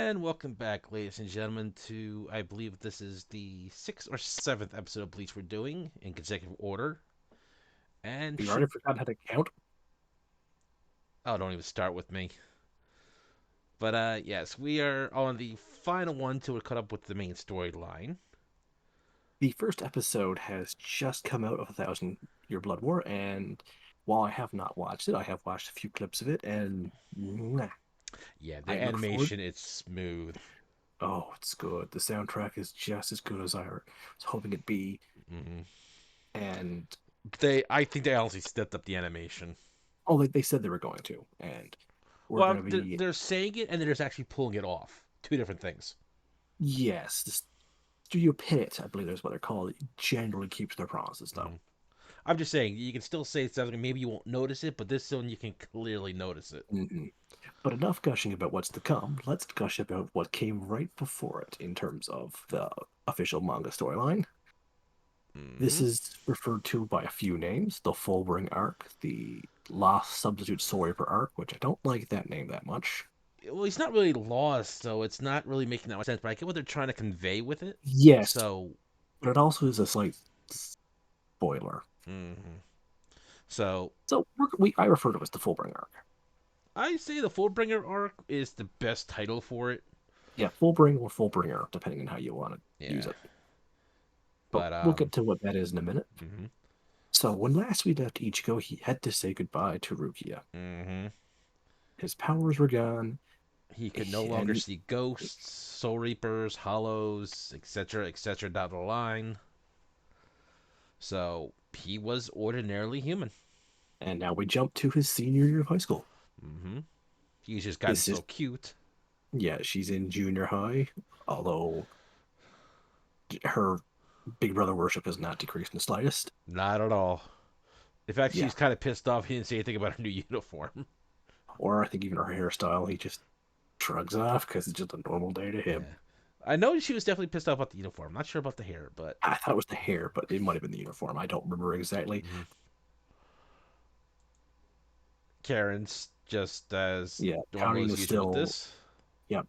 And welcome back, ladies and gentlemen, to I believe this is the sixth or seventh episode of Bleach we're doing in consecutive order. And You should already forgot how to count. don't even start with me. But yes, we are on the final one till we're caught up with the main storyline. The first episode has just come out of A Thousand Year Blood War, and while I have not watched it, I have watched a few clips of it, and Yeah, I the look forward. animation it's smooth. Oh, it's good. The soundtrack is just as good as I was hoping it'd be, Hmm. and I think they honestly stepped up the animation. they said they were going to, and we're Well, gonna be they're saying it and they're just actually pulling it off. Two different things. yes, the Studio Pit, I believe is what they're called, generally keeps their promises though. Hmm. I'm just saying you can still say something. Maybe you won't notice it, but this one you can clearly notice it. Mm-mm. But enough gushing about what's to come. Let's gush about what came right before it in terms of the official manga storyline. This Hmm. is referred to by a few names: the Fullbring arc, the Lost Substitute Storyper arc, which I don't like that name that much. Well, he's not really lost, so it's not really making that much sense. But I get what they're trying to convey with it. Yes, So, but it also is a slight spoiler. mhm. So So I refer to it as the Fullbring arc. I say the Fullbringer arc is the best title for it. Yeah, Fullbring or Fullbringer, depending on how you want to use Yeah, it. But but we'll get to what that is in a minute. mhm, So when last we left Ichigo, he had to say goodbye to Rukia. mhm. His powers were gone, He could no longer and see ghosts, Soul Reapers, Hollows, etc., down the line. So he was ordinarily human. now we jump to his senior year of high school. Hmm. He's just gotten His so sis cute. Yeah, she's in junior high, although her big brother worship has not decreased in the slightest. Not at all. In fact, Yeah, she's kind of pissed off he didn't say anything about her new uniform. or I think even her hairstyle, he just shrugs off because it's just a normal day to him. Yeah. I know she was definitely pissed off about the uniform. Not sure about the hair, but I thought it was the hair, but it might have been the uniform. I don't remember exactly. mhm. Karen's just as Yeah, normal Karen as is usual with still, this. yeah.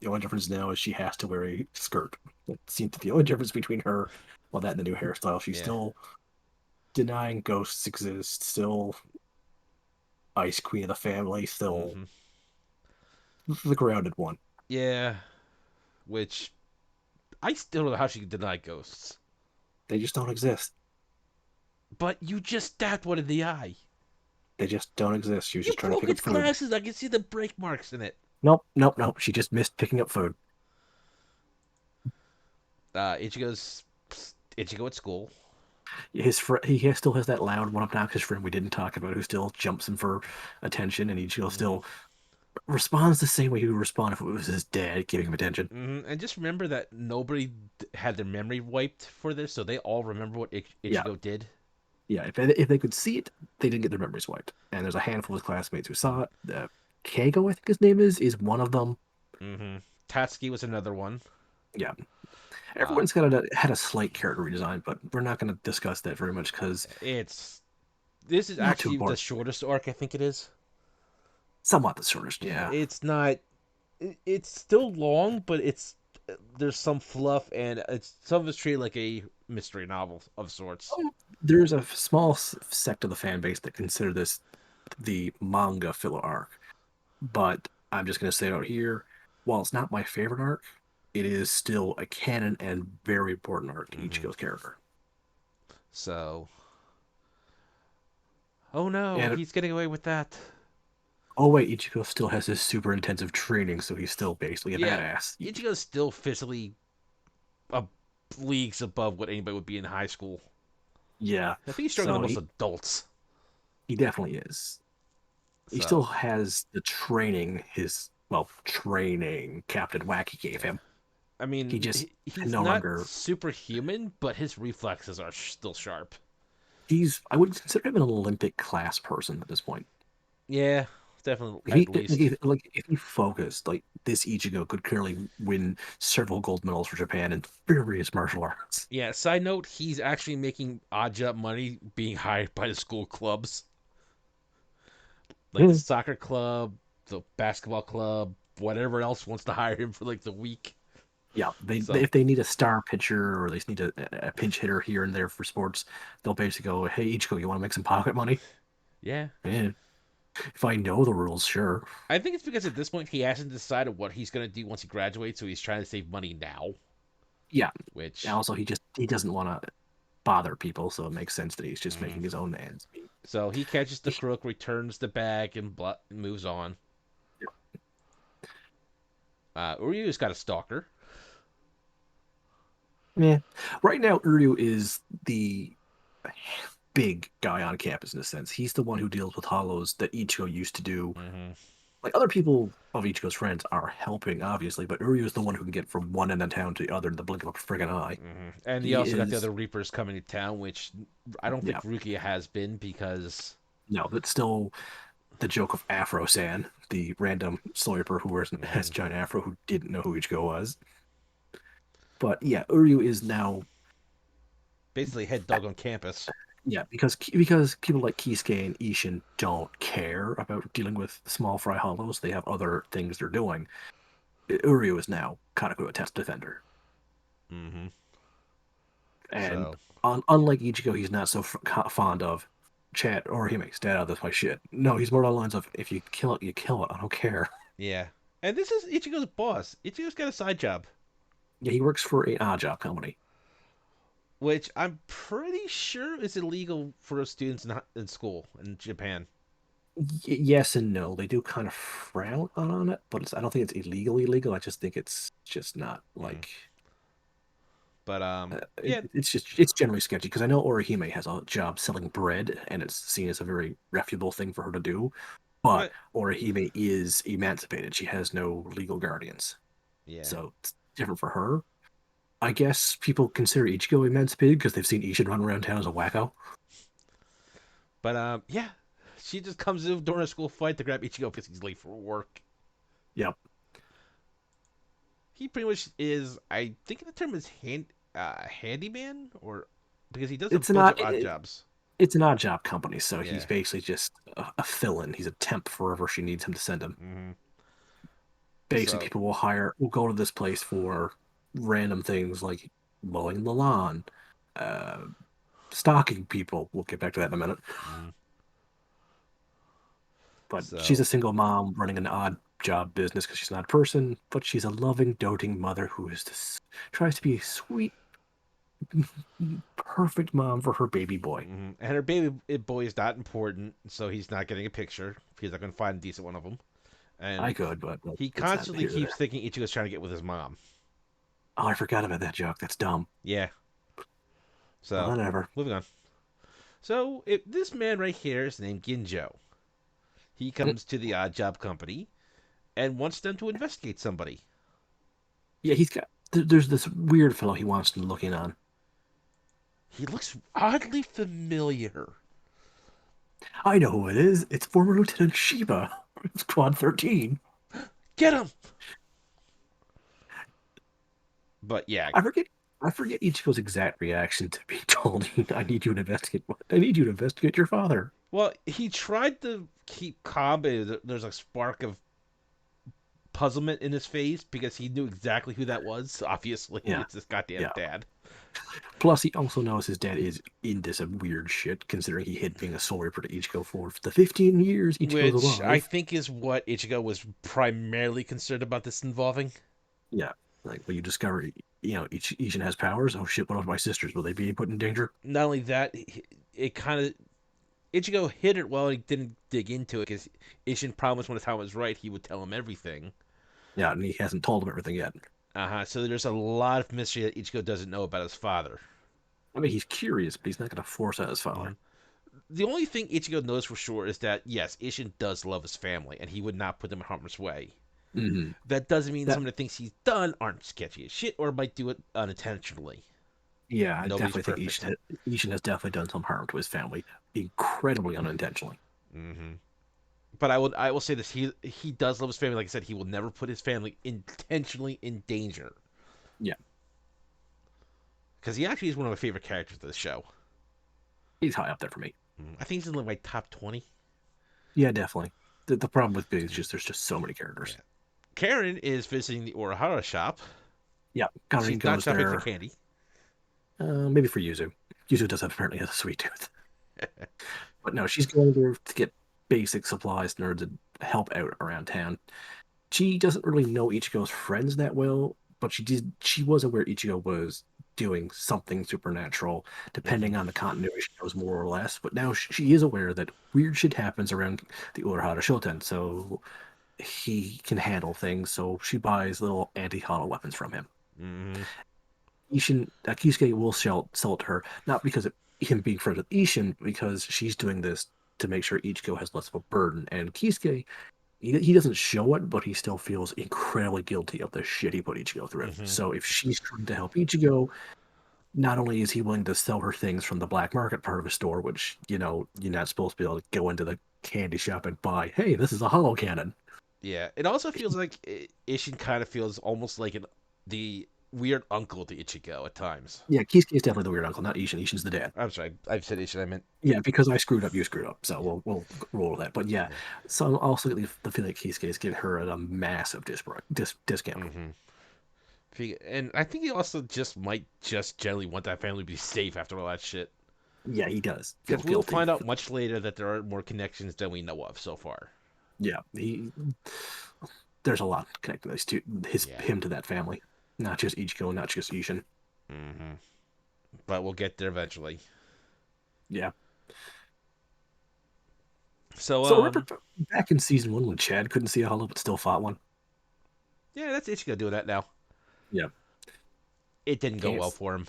The only difference now is she has to wear a skirt. That seems to be the only difference between her, well, that and the new hairstyle. She's Yeah. still denying ghosts exist, still Ice Queen of the family, still Hmm. the grounded one. Yeah. Which I still don't know how she could deny ghosts. They just don't exist. But you just stabbed one in the eye. They just don't exist. She was You just trying to broke pick up its food. glasses. I can see the break marks in it. Nope, nope, nope. She just missed picking up food. Ichigo's Ichigo at school. He still has that loud, one obnoxious friend we didn't talk about who still jumps him for attention, and he Hmm. still responds the same way he would respond if it was his dad giving him attention. And just remember that nobody had their memory wiped for this, so they all remember what Yeah, Ichigo did. yeah. If they could see it, they didn't get their memories wiped. And there's a handful of his classmates who saw it. Kago, I think his name is one of them. Mm-hmm. Tatsuki was another one. Yeah, Uh, everyone's had a slight character redesign, but we're not going to discuss that very much because it's This is not too actually the important. shortest arc I think it is. Somewhat the shortest, yeah. It's not. It's still long, but there's some fluff and it's some of it's treated like a mystery novel of sorts. There's a small sect of the fan base that consider this the manga filler arc, but I'm just going to say it out here. While it's not my favorite arc, it is still a canon and very important arc to Hmm. Ichigo's character. So, oh no, And he's getting away with that. oh wait, Ichigo still has his super intensive training, so he's still basically a Yeah, badass. Ichigo's still physically a leagues above what anybody would be in high school. Yeah, I think he's stronger than so most he adults. he definitely is. He still So, has the training his well training Captain Wacky gave yeah. him. I He mean, just can he's no not longer superhuman, but his reflexes are still sharp. I would consider him an Olympic class person at this point. Yeah, definitely If at he least. like if he focused, like this Ichigo could clearly win several gold medals for Japan in various martial arts. Yeah, side note, he's actually making odd job money being hired by the school clubs. Like the Mm. soccer club, the basketball club. whatever else wants to hire him for like the week. Yeah, So if they need a star pitcher or they just need a pinch hitter here and there for sports, they'll basically go, "Hey, Ichiko, you want to make some pocket money?" yeah, Yeah, if I know the rules, sure. I think it's because at this point he hasn't decided what he's gonna do once he graduates, so he's trying to save money now. Yeah. Which, Also, he doesn't want to bother people, so it makes sense that he's just mhm. making his own ends meet. So he catches the crook, returns the bag, and moves on. Uryu's got a stalker. Yeah. Right now, Uryu is the big guy on campus in a sense. He's the one who deals with hollows that Ichigo used to do. Hmm. Like other people of Ichigo's friends are helping, obviously, but Uryu is the one who can get from one end of town to the other in the blink of a friggin' eye. And you He also got the is, other Reapers coming to town, which I don't think yeah, Rukia has been because. no, but still the joke of Afro San, the random sniper who has Mhm. giant afro who didn't know who Ichigo was. But yeah, Uryu is now, Basically head dog on campus. yeah, because people like Kisuke and Ishin don't care about dealing with small fry hollows. They have other things they're doing. Uryu is now Kanakuwa test defender, Hmm. and So unlike Ichigo, he's not so fond of chat or he makes dad out of my shit. No, he's more along the lines of if you kill it, you kill it. I don't care. yeah, and this is Ichigo's boss. Ichigo's got a side job, Yeah, he works for an odd job company. which I'm pretty sure is illegal for students in school in Japan. Yes and no. They do kind of frown on it, but I don't think it's illegal. I just think it's just not Mm. like But yeah, it's generally sketchy because I know Orihime has a job selling bread, and it's seen as a very reputable thing for her to do. But but Orihime is emancipated; she has no legal guardians, yeah, so it's different for her. I guess people consider Ichigo emancipated because they've seen Ishin run around town as a wacko. but yeah, she just comes in during a school fight to grab Ichigo because he's late for work. Yep, He pretty much is. I think the term is handyman, or because he does a it's bunch not. of odd jobs. It's an odd job company, so he's Yeah. basically just a fill-in. He's a temp wherever she needs him to send him. Hmm. Basically, So people will go to this place for random things like mowing the lawn, uh, stalking people. We'll get back to that in a minute. mhm. But she's so a single mom running an odd job business because she's not a person, but she's a loving, doting mother who tries to be a sweet, perfect mom for her baby boy. and her baby boy is not important, so he's not getting a picture. He's not going to find a decent one of them. I And could, but he it's not constantly here or keeps there. thinking Ichigo's trying to get with his mom. Oh, I forgot about that joke. That's dumb. Yeah. Well, So whatever. moving on. So if this man right here is named Ginjo. He comes to the odd job company and wants them to investigate somebody. Yeah, there's this weird fellow he wants to look in on. He looks oddly familiar. I know who it is. It's former Lieutenant Shiba. It's Quad 13. Get him! But yeah, I forget. I forget Ichigo's exact reaction to being told, "I need you to investigate. I need you to investigate your father." well, he tried to keep calm, but there's a spark of puzzlement in his face because he knew exactly who that was. Obviously, Yeah, it's his goddamn yeah. dad. Plus, he also knows his dad is into some weird shit, considering he hid being a soul reaper to Ichigo for the 15 years Ichigo's Which I alive. think is what Ichigo was primarily concerned about this involving. Yeah, like when you discover, Ishin has powers. Oh shit! What about my sisters? Will they be put in danger? Not only that, it kind of Ichigo hid it while he didn't dig into it because Ishin promised when the time was right he would tell him everything. Yeah, and he hasn't told him everything yet. So there's a lot of mystery that Ichigo doesn't know about his father. I mean, he's curious, but he's not going to force out his Hmm. father. The only thing Ichigo knows for sure is that yes, Ishin does love his family, and he would not put them in harm's way. Hmm. That doesn't mean That some of the things he's done aren't sketchy as shit, or might do it unintentionally. Yeah, I Nobody's definitely think perfect. Ishin has definitely done some harm to his family, incredibly unintentionally. Hmm. But I will say this: he does love his family. Like I said, he will never put his family intentionally in danger Yeah, because he actually is one of my favorite characters of the show. he's high up there for me. I think he's in like my top 20. Yeah, definitely. The problem with Big is Mm. just there's just so many characters. Yeah. Karen is visiting the Urahara shop. Yeah, Karin She's not goes shopping for there, candy. maybe for Yuzu. Yuzu does have apparently has a sweet tooth. But no, she's going there to get basic supplies in order to help out around town. She doesn't really know Ichigo's friends that well, but she was aware Ichigo was doing something supernatural. Hmm. Depending on the continuity, she knows more or less. But now she is aware that weird shit happens around the Urahara Shoten, so he can handle things. So she buys little anti-hollow weapons from him. Hmm. Ishin Kisuke will sell it to her, not because of him being friends with Ishin, because she's doing this to make sure Ichigo has less of a burden. And Kisuke, he doesn't show it, but he still feels incredibly guilty of the shit he put Ichigo through. Hmm. So if she's trying to help Ichigo, not only is he willing to sell her things from the black market part of the store, which, you're not supposed to be able to go into the candy shop and buy, hey, this is a hollow cannon. Yeah, it also feels like Ishin kind of feels almost like the weird uncle to Ichigo at times. Yeah, Kisuke is definitely the weird uncle, not Ishin. Ishin's the dad. I'm sorry, I've said Ishin. I meant Yeah, because I screwed up, you screwed up. So yeah, we'll roll with that. But yeah, yeah. so I'm also getting the feeling that Kisuke is giving her a massive discount. Hmm. And I think he also just might just generally want that family to be safe after all that shit. Yeah, he does feel Because we'll guilty. find out much later that there are more connections than we know of so far. Yeah, there's a lot connecting those two, Yeah. him to that family, not just Ichigo, not just Ishin. Hmm. But we'll get there eventually. Yeah. So, So remember back in season one when Chad couldn't see a hollow but still fought one? yeah, that's Ichigo doing that now. Yeah. It didn't go Can't. well for him.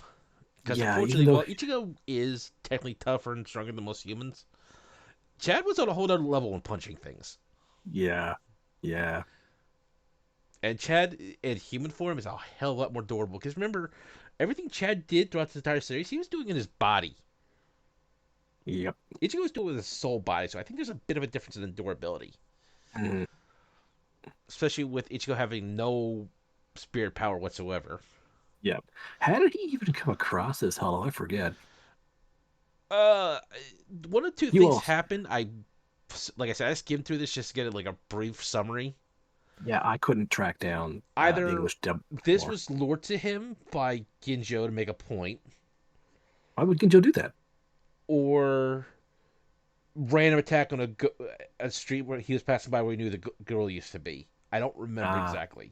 Because Yeah, even unfortunately, though. while Ichigo is technically tougher and stronger than most humans, Chad was on a whole other level when punching things. Yeah. Yeah. And Chad in human form is a hell of a lot more durable. Because remember, everything Chad did throughout the entire series, he was doing in his body. Yep. Ichigo was doing it with his soul body, so I think there's a bit of a difference in durability. Mhm. Especially with Ichigo having no spirit power whatsoever. Yep. How did he even come across this hollow? I forget. Uh, one of two You things all. happened. Like I said, I skimmed through this just to get like a brief summary. Yeah, I couldn't track down the Either English dub this more. was lured to him by Ginjo to make a point, Why would Ginjo do that? or random attack on a street where he was passing by where he knew the girl used to be. I don't remember Uh, exactly.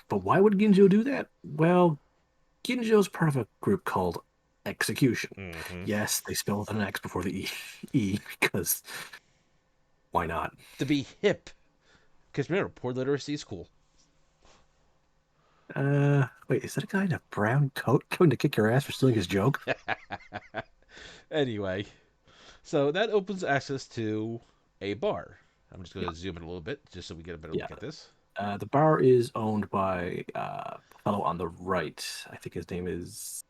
but why would Ginjo do that? Well, Ginjo's part of a group called Execution. Hmm. Yes, they spell with an X before the E, E because why not? To be hip, because remember, poor literacy is cool. Wait, is that a guy in a brown coat coming to kick your ass for stealing his joke? Anyway, so that opens access to a bar. I'm just going Yeah, to zoom in a little bit just so we get a better yeah. look at this. The bar is owned by a fellow on the right. I think his name is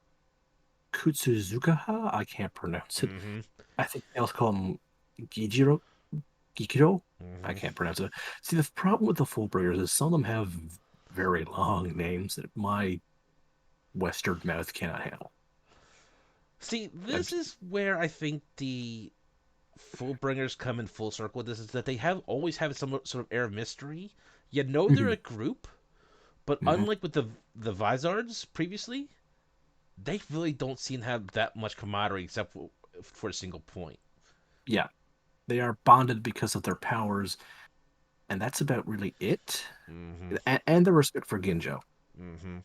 Kutsuzukaha. I can't pronounce it. Hmm. I think they also call him Gijiro. Gikiro? I Hmm. can't pronounce it. See, the problem with the Fullbringers is some of them have very long names that my Western mouth cannot handle. See, I'm, this is where I think the Fullbringers come in full circle with this is that they have always have some sort of air of mystery. You know they're Mhm, a group, but mhm. unlike with the Vizards previously, they really don't seem to have that much camaraderie except for a single point. Yeah, they are bonded because of their powers, and that's about really it. Hmm. And the respect for Ginjo. Hmm.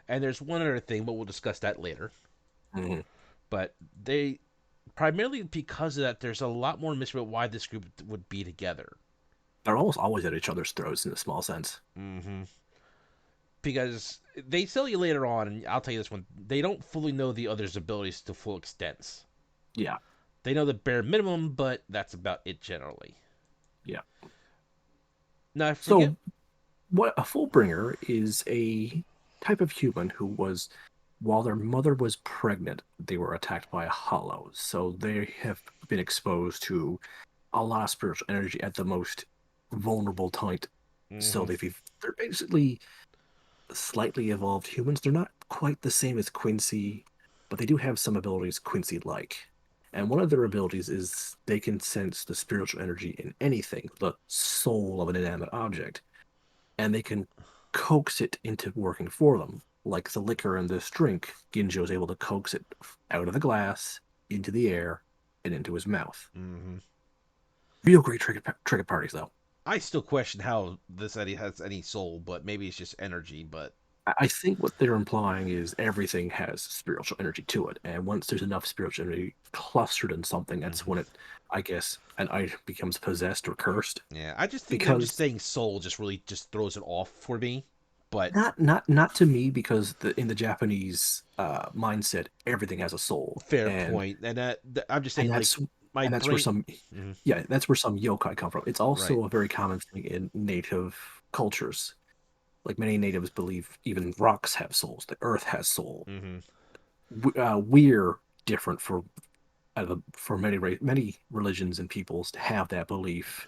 And there's one other thing, but we'll discuss that later. Mhm. But they primarily because of that, there's a lot more mystery about why this group would be together. They're almost always at each other's throats in a small sense. Hmm. Because they tell you later on, and I'll tell you this one, they don't fully know the other's abilities to full extents. Yeah, They know the bare minimum, but that's about it generally. yeah. Now I forget. So, what a Fullbringer is a type of human who was, while their mother was pregnant, they were attacked by a hollow. So they have been exposed to a lot of spiritual energy at the most vulnerable time. So Hmm. they're basically slightly evolved humans. They're not quite the same as Quincy, but they do have some abilities Quincy like. And one of their abilities is they can sense the spiritual energy in anything, the soul of an inanimate object. and they can coax it into working for them. Like the liquor in this drink, Ginjo is able to coax it out of the glass, into the air, and into his mouth. Hmm. Real great trigger parties, though. I still question how this Eddie has any soul, but maybe it's just energy. But I think what they're implying is everything has spiritual energy to it, and once there's enough spiritual energy clustered in something, that's hmm, when it, I guess, an item becomes possessed or cursed. yeah, I just think them just Because saying soul just really just throws it off for me. But not to me, because in the Japanese mindset, everything has a soul, fair point, and I'm just and saying like my that's where brain. some, Mhm, yeah, that's where some yokai come from. It's right. also a very common thing in native cultures. Like many natives believe even rocks have souls, the earth has soul. Hmm. We're different for many religions and peoples to have that belief.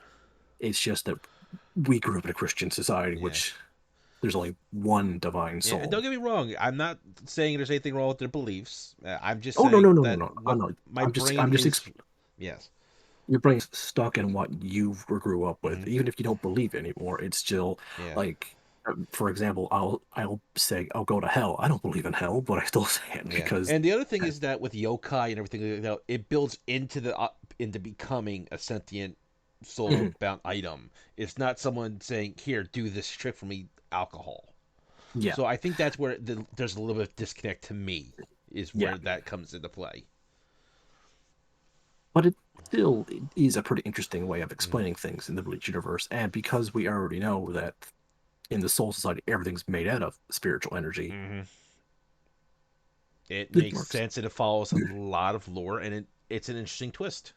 It's just that we grew up in a Christian society, Yeah. which there's only one divine Yeah, and don't soul. get me wrong. I'm not saying there's anything wrong with their beliefs. I'm just Oh, no, saying no, no, no, that no. Oh, what no. my brain I'm just is. Yes. your brain's stuck in what you grew up with. Hmm. Even if you don't believe anymore, it's still Yeah. like, for example, I'll say I'll go to hell. I don't believe in hell, but I still say it Yeah. because And the other thing is that with yokai and everything like that, it builds into the into becoming a sentient soul Mhm. bound item. It's not someone saying, "Here, do this trick for me, alcohol." Yeah, So I think that's where there's a little bit of disconnect to me. Is yeah, where that comes into play. but it is a pretty interesting way of Hmm. explaining things in the Bleach universe, and because we already know that in the Soul Society everything's made out of spiritual energy, Hmm. It it makes works. sense and it follows a lot of lore, and it's an interesting twist.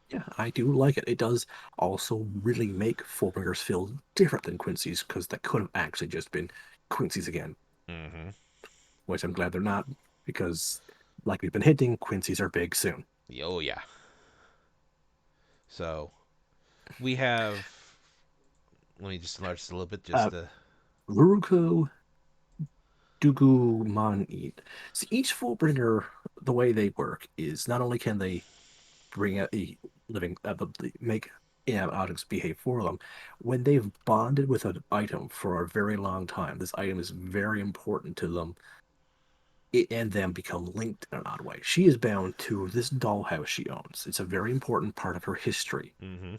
Yeah, I do like it. It does also really make Fullbringers feel different than Quincy's, because that could have actually just been Quincy's again, Hmm. which I'm glad they're not, because like we've been hinting, Quincy's are big soon. Oh yeah. So we have. Let me just enlarge this a little bit. Uh, Just to. Ruruko Dugu Man Eat. So each Fullbringer, the way they work is not only can they bring out a living, make objects behave for them, when they've bonded with an item for a very long time, this item is very important to them, it and them become linked in an odd way. She is bound to this dollhouse she owns. It's a very important part of her history. Hmm.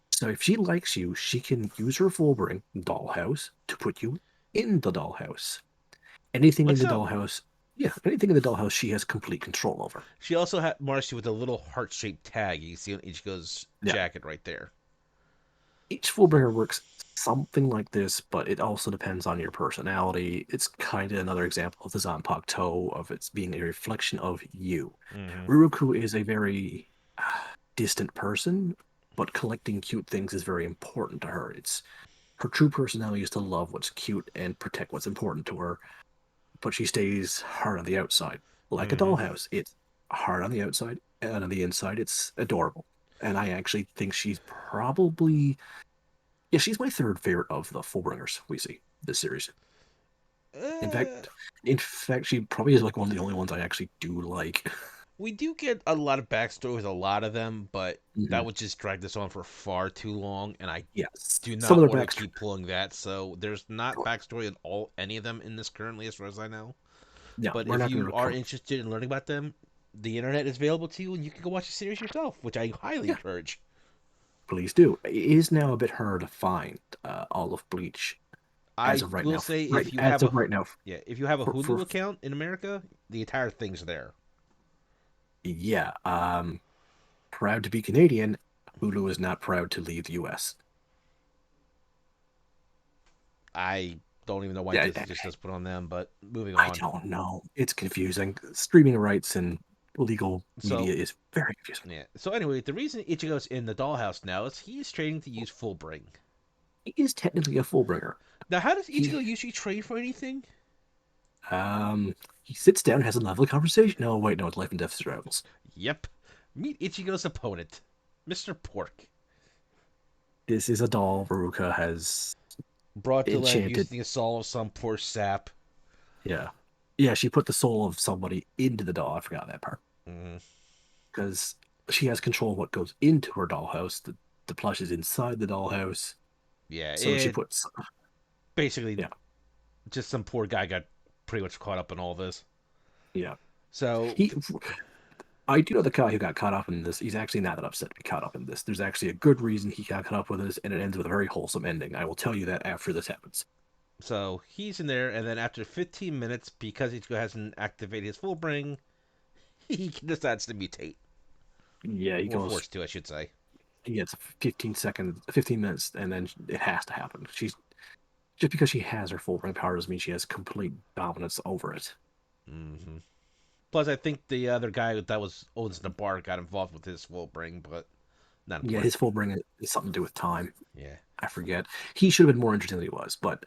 So if she likes you, she can use her Fullbring dollhouse to put you in the dollhouse. Anything in What's the up? dollhouse, yeah, anything in the dollhouse she has complete control over. She also had Marcy with a little heart shaped tag. You see on Ichigo's Yeah. jacket right there. Each Fullbringer works something like this, but it also depends on your personality. It's kind of another example of the Zanpakuto, of its being a reflection of you. Hmm. Ruruku is a very distant person, but collecting cute things is very important to her. It's her true personality is to love what's cute and protect what's important to her, but she stays hard on the outside, like a Hmm. dollhouse. It's hard on the outside, and on the inside, it's adorable. And I actually think she's probably, yeah, she's my third favorite of the Fullbringers we see this series. In Uh, fact, in fact, she probably is like one of the only ones I actually do like. we do get a lot of backstory with a lot of them, but Mhm. that would just drag this on for far too long, and I Yes, do some not of their want to backstory. keep pulling that. So there's not backstory in all any of them in this currently, as far as I know. Yeah, But we're if not going you to are come. interested in learning about them, the internet is available to you, and you can go watch the series yourself, which I highly Yeah, encourage. please do. It is now a bit hard to find all of Bleach as I of right will now. say Right if you as have of a right now, yeah, if you have a for Hulu account in America, the entire thing's there. yeah, proud to be Canadian. Hulu is not proud to leave the U.S. I don't even know why Yeah, Disney just does put on them, but moving I on. don't know. It's confusing. Streaming rights and legal media So is very confusing. yeah. So anyway, the reason Ichigo's in the dollhouse now is he is training to use Fullbring. He is technically a Fullbringer. Now, how does He Ichigo usually train for anything? um he sits down and has a lovely conversation. No, wait, no, it's life and death struggles. Yep. Meet Ichigo's opponent, Mr. Pork. This is a doll Veruca has Brought to life enchanted. using the soul of some poor sap. Yeah. Yeah, she put the soul of somebody into the doll. I forgot that part. Mm, Because she has control of what goes into her dollhouse. The plush is inside the dollhouse. yeah, So she it puts. Basically, Yeah, just some poor guy got pretty much caught up in all this. yeah. So, He, I do know the guy who got caught up in this. He's actually not that upset to be caught up in this. There's actually a good reason he got caught up with this, and it ends with a very wholesome ending. I will tell you that after this happens. so he's in there, and then after 15 minutes, because Ichigo hasn't activated his full bring, he decides to mutate, Yeah, he or goes. forced to, I should say. He gets 15 seconds, 15 minutes, and then it has to happen. She's just because she has her full ring power doesn't mean she has complete dominance over it. Hmm. Plus, I think the other guy that was owns the bar got involved with his full bring, but not Yeah, important. his full ring is something to do with time. Yeah. I forget. He should have been more interesting than he was, but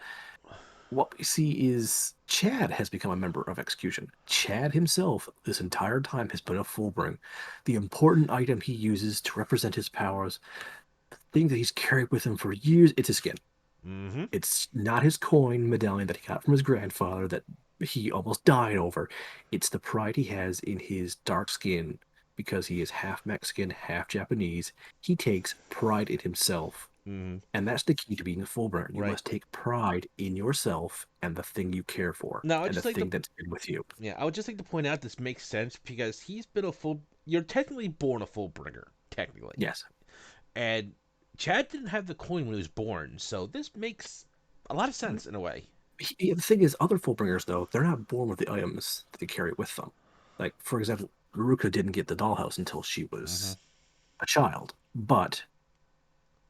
what we see is Chad has become a member of Execution. Chad himself, this entire time, has been a Fullbring. The important item he uses to represent his powers, the thing that he's carried with him for years, it's his skin. Hmm. It's not his coin medallion that he got from his grandfather that he almost died over. It's the pride he has in his dark skin because he is half Mexican, half Japanese. He takes pride in himself. Hmm. And that's the key to being a full burner. You Right. must take pride in yourself and the thing you care for Now, I and the just like to thing that's been with you. Yeah, I would just like to point out this makes sense because he's been a full. You're technically born a full bringer, technically, Yes. and Chad didn't have the coin when he was born, so this makes a lot of sense in a way. The thing is, other full bringers, though, they're not born with the items that they carry with them. Like, for example, Ruka didn't get the dollhouse until she Hmm. was a child, but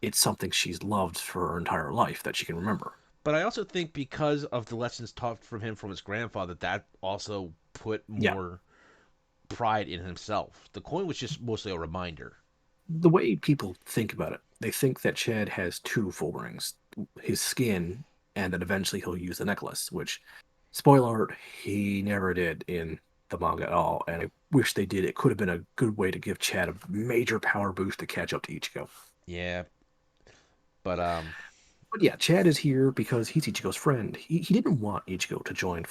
it's something she's loved for her entire life that she can remember. But I also think because of the lessons taught from him from his grandfather, that also put Yeah. more pride in himself. The coin was just mostly a reminder. The way people think about it, they think that Chad has two full rings, his skin, and then eventually he'll use the necklace, which, spoiler alert, he never did in the manga at all. And I wish they did. It could have been a good way to give Chad a major power boost to catch up to Ichigo. Yeah, but But yeah, Chad is here because he's Ichigo's friend. He didn't want Ichigo to join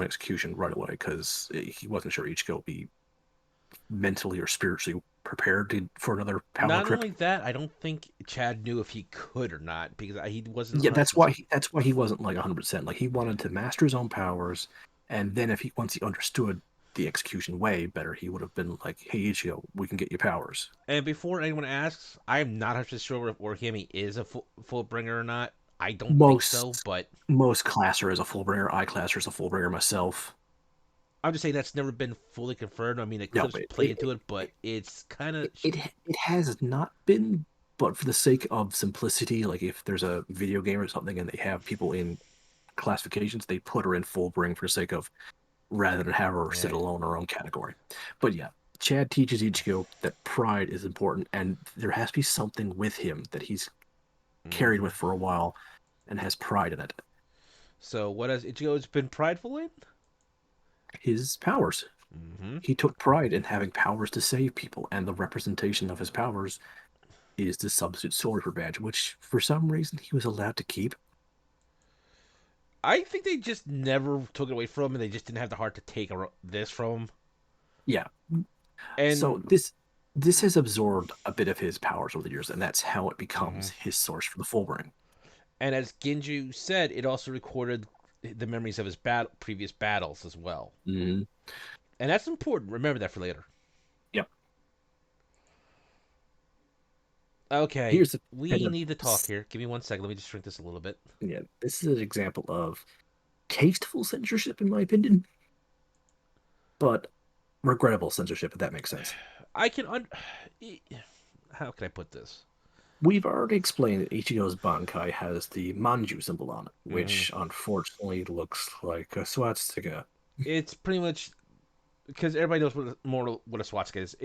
execution right away because he wasn't sure Ichigo would be mentally or spiritually prepared for another power not trip. only that, I don't think Chad knew if he could or not because he wasn't Yeah, 100%. that's why he wasn't like 100%. Like he wanted to master his own powers, and then if he once he understood the execution way better, he would have been like, "Hey Ichigo, we can get you powers." And before anyone asks, I'm not 100% sure if Orihime is a full bringer or not. I don't think so, Most but most classer is a fullbringer. I classer is a fullbringer myself. I'm just saying that's never been fully confirmed. I mean, it No, could play into it, but it's kind of it has not been, but for the sake of simplicity, like if there's a video game or something and they have people in classifications, they put her in full bring for the sake of rather than have her sit yeah. alone in her own category. But yeah, Chad teaches Ichigo that pride is important and there has to be something with him that he's carried Hmm. with for a while and has pride in it. So what has Ichigo's been prideful in? His powers. Hmm. He took pride in having powers to save people, and the representation of his powers is the substitute sword for badge, which for some reason he was allowed to keep. I think they just never took it away from him, and they just didn't have the heart to take this from him. Yeah. So And this has absorbed a bit of his powers over the years, and that's how it mhm. becomes his source for the full ring. And as Ginju said, it also recorded the memories of his previous battles as well. Hmm. And that's important. Remember that for later. Yep. Okay, Here's a kind we of need to talk here. Give me 1 second. Let me just shrink this a little bit. yeah. This is an example of tasteful censorship, in my opinion, but regrettable censorship, if that makes sense. I can how can I put this? We've already explained that Ichigo's Bankai has the Manju symbol on it, Hmm. which unfortunately looks like a swastika. It's pretty much because everybody knows what a swastika is.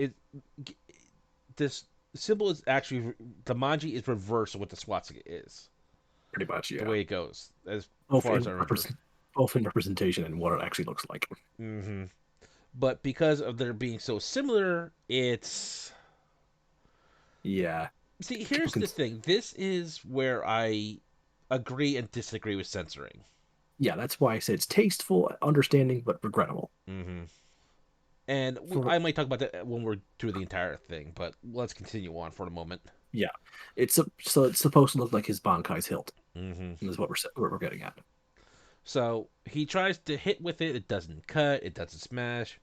This symbol is actually the manji is reverse of what the swastika is. Pretty much, The yeah. way it goes, as Both far as in I remember. both in representation and what it actually looks like. Hmm. But because of their being so similar, it's Yeah, see. people Here's can. the thing. This is where I agree and disagree with censoring. Yeah, that's why I say it's tasteful, understanding, but regrettable. Hmm. And For I might talk about that when we're through the entire thing, but let's continue on for a moment. yeah, so it's supposed to look like his Bankai's hilt. Mm-hmm. Is what we're getting at. So he tries to hit with it. It doesn't cut. It doesn't smash.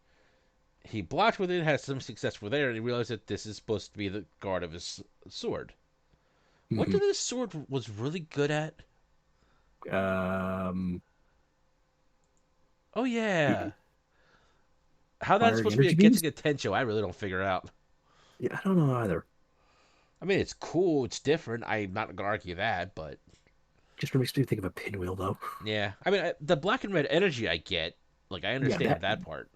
He blocks with it. Has some success with there, and he realizes that this is supposed to be the guard of his sword. What Hmm. did this sword was really good at? Um, Oh yeah, how that's Firing supposed to be a energy Getsuga beams. Tensho, I really don't figure out. Yeah, I don't know either. I mean, it's cool, it's different. I'm not gonna argue that, but Just makes me think of a pinwheel, though. yeah. I mean, the black and red energy I get, like I Yeah, understand that part.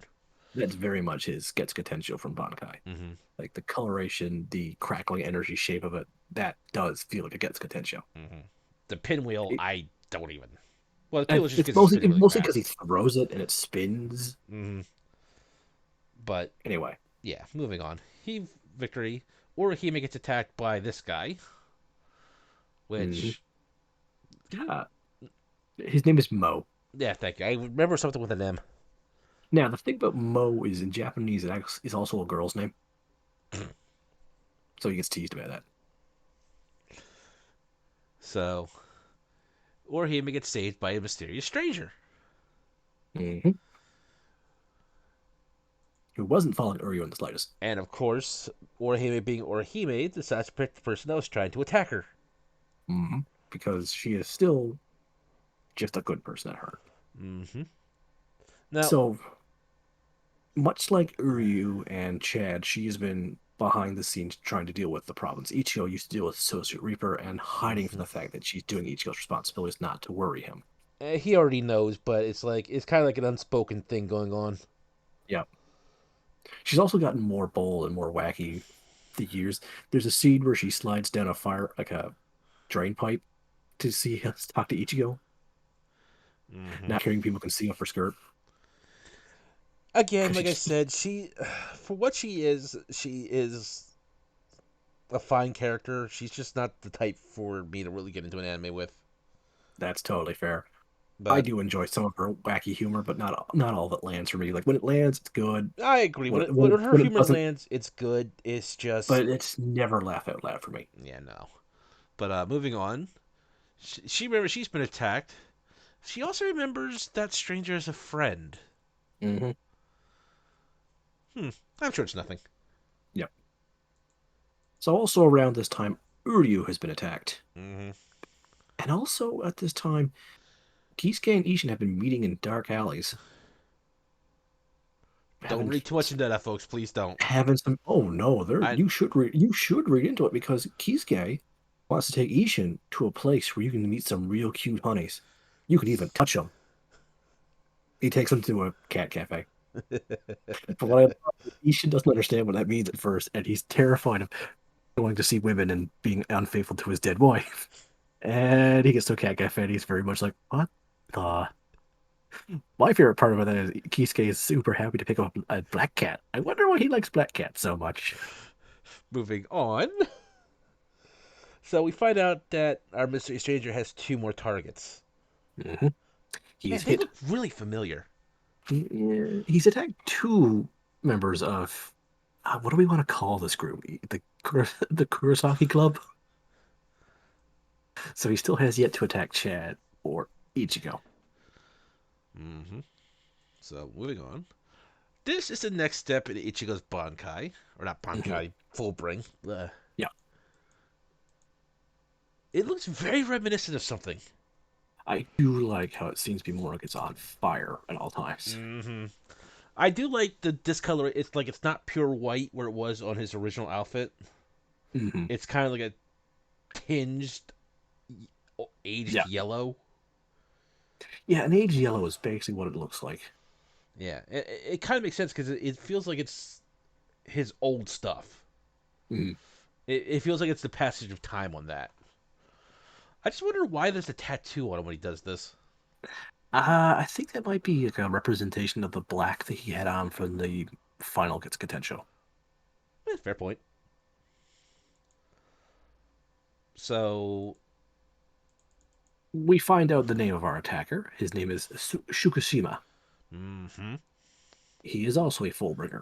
that's very much his Getsuga Tensho from Bankai. Mm-hmm. Like the coloration, the crackling energy shape of it, that does feel like a Getsuga Tensho. Mm-hmm. The pinwheel, It, I don't even. Well, the pinwheel is just it's because it's spinning it's really mostly because he fast. throws it and it spins. Mm-hmm. But Anyway, yeah, moving on. Victory. Orihime gets attacked by this guy, hmm which can you? uh, his name is Mo. Yeah, thank you. I remember something with an M. Now, the thing about Mo is in Japanese, is also a girl's name, so he gets teased by that. So Orihime gets saved by a mysterious stranger. Hmm. Who wasn't following Uryu in the slightest. And of course, Orihime being Orihime decides to pick the person that was trying to attack her. Hmm. Because she is still just a good person at heart. Mm-hmm. Now, So, much like Uryu and Chad, she's been behind the scenes trying to deal with the problems. Ichigo used to deal with Associate Reaper and hiding from mm-hmm. the fact that she's doing Ichigo's responsibilities not to worry him. He already knows, but it's kind of like an unspoken thing going on. Yeah. She's also gotten more bold and more wacky the years. There's a scene where she slides down a fire, like a drain pipe, to see us talk to Ichigo, Mm-hmm. not caring people can see off her skirt Again, because like I she said, for what she is a fine character. She's just not the type for me to really get into an anime with. that's totally fair. I But do enjoy some of her wacky humor, but not all that lands for me. Like when it lands, it's good. I agree. When her When it humor doesn't, lands, it's good. It's just but it's never laugh out loud for me. yeah, no. But moving on, she remembers she's been attacked. She also remembers that stranger as a friend. Hmm. Hmm. I'm sure it's nothing. Yep. So also around this time, Uryu has been attacked, Hmm. and also at this time, Kisuke and Ishin have been meeting in dark alleys, Don't having read too much into that, folks. Please don't. having some. Oh no, there I you should read into it because Kisuke wants to take Ishin to a place where you can meet some real cute honeys. You can even touch them. He takes them to a cat cafe. But what I love is Ishin doesn't understand what that means at first, and he's terrified of going to see women and being unfaithful to his dead wife. And he gets to a cat cafe, and he's very much like, "What the?" My favorite part of it is Kisuke is super happy to pick up a black cat. I wonder why he likes black cats so much. moving on. So we find out that our mystery stranger has two more targets. Mhm. Man, He's they hit. look really familiar. He's attacked two members of what do we want to call this group? The Kurosaki Club. So he still has yet to attack Chad or Ichigo. Hmm. So moving on. This is the next step in Ichigo's Bankai, or not Mhm. Bankai, Fullbring. Yeah, It looks very reminiscent of something. I do like how it seems to be more like it's on fire at all times. Hmm. I do like the discolor. It's like it's not pure white where it was on his original outfit. Hmm. It's kind of like a tinged, aged Yeah, yellow. yeah, an aged yellow is basically what it looks like. Yeah, it kind of makes sense because it feels like it's his old stuff. Mhm. It feels like it's the passage of time on that. I just wonder why there's a tattoo on him when he does this. I think that might be like a representation of the black that he had on from the final Gets Potential. Fair point. So, We find out the name of our attacker. His name is Shukushima. hmm He is also a Fullbringer.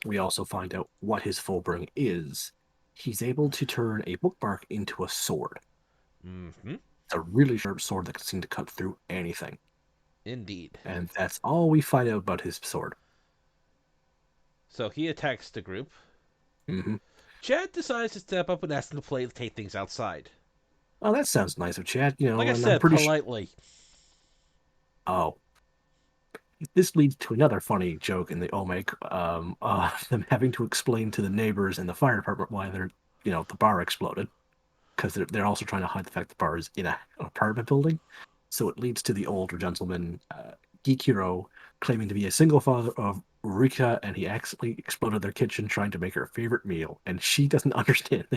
We also find out what his Fullbring is. He's able to turn a bookmark into a sword. hmm It's a really sharp sword that can seem to cut through anything. Indeed. And that's all we find out about his sword. So he attacks the group. Hmm. Chad decides to step up and ask them to play take things outside. Well, that sounds nice of Chad, Like I and I'm said, pretty sure. politely. Oh, this leads to another funny joke in the Omek, them having to explain to the neighbors and the fire department why the bar exploded. Because they're also trying to hide the fact the bar is in an apartment building. So it leads to the older gentleman, Gikiro, claiming to be a single father of Rika, and he accidentally exploded their kitchen trying to make her favorite meal. And she doesn't understand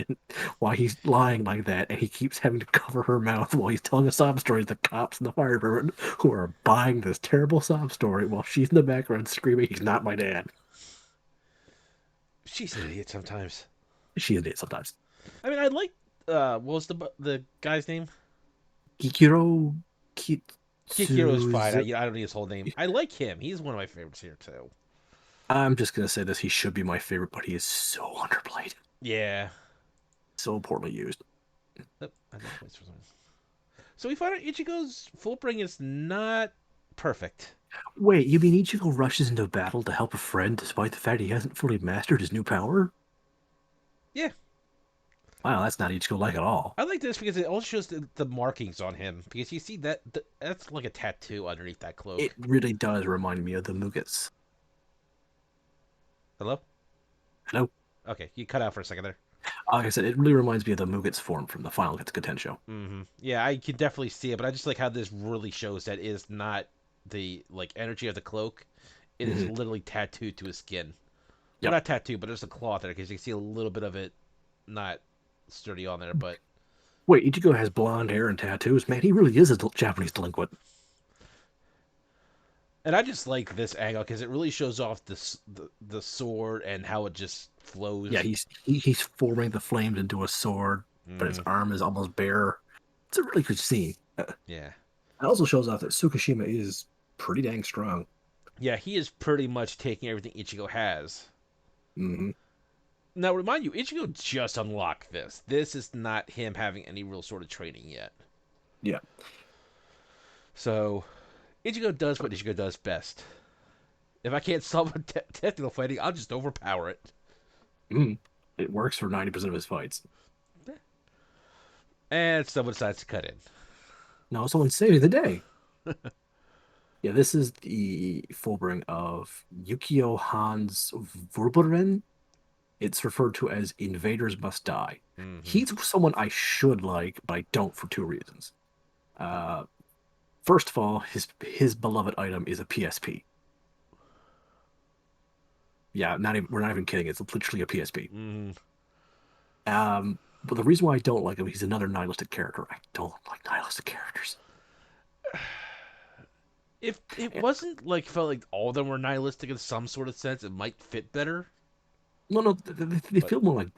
why he's lying like that, and he keeps having to cover her mouth while he's telling a sob story to the cops and the fire department who are buying this terrible sob story while she's in the background screaming, "He's not my dad." She's an idiot sometimes. She is it sometimes. I mean, I like. What was the guy's name? Gikiro Kikiro's fine. Kitsuzu. I don't need his whole name. I like him. He's one of my favorites here too. I'm just gonna say this: he should be my favorite, but he is so underplayed, Yeah. so poorly used. Oh, I did points for something. So we find out Ichigo's full bring is not perfect. Wait, you mean Ichigo rushes into battle to help a friend despite the fact he hasn't fully mastered his new power? Yeah, Wow, that's not Ichigo like at all. I like this because it also shows the markings on him. Because you see that's like a tattoo underneath that It cloak. really does remind me of the Muget's. Hello? Hello? Okay, you cut out for a second there. Like I said, it really reminds me of the Muget's form from the Final Getsukaten show. Yeah, I can definitely see it, but I just like how this really shows that it is not the like energy of the cloak. It is Hmm. literally tattooed to his skin. Well, Yep. not tattooed, but there's a cloth there because you can see a little bit of it not sturdy on there. But Wait, Ichigo has blonde hair and tattoos. Man, he really is a Japanese delinquent. and I just like this angle because it really shows off the sword and how it just Yeah, flows. he's forming the flames into a sword, but his Mm, arm is almost bare. It's a really good scene. yeah, It also shows off that Tsukishima is pretty dang strong. yeah, he is pretty much taking everything Ichigo has. Hmm. Now, remind you, Ichigo just unlocked this. This is not him having any real sort of training yet. Yeah. So Ichigo does what Ichigo does best. If I can't solve a technical fighting, I'll just overpower it. Mm. It works for 90% of his fights. And someone decides to cut in. No, someone saved the day. Yeah, this is the fullbring of Yukio Han's Verburen. It's referred to as Invaders Must Die. Mm-hmm. He's someone I should like, but I don't for two reasons. Uh, First of all, his beloved item is a PSP. Yeah, not even, we're not even kidding. It's literally a PSP. Mm-hmm. But the reason why I don't like him, he's another nihilistic character. I don't like nihilistic characters. If it And, wasn't like felt like all of them were nihilistic in some sort of sense, it might fit better. no, no, they But feel more like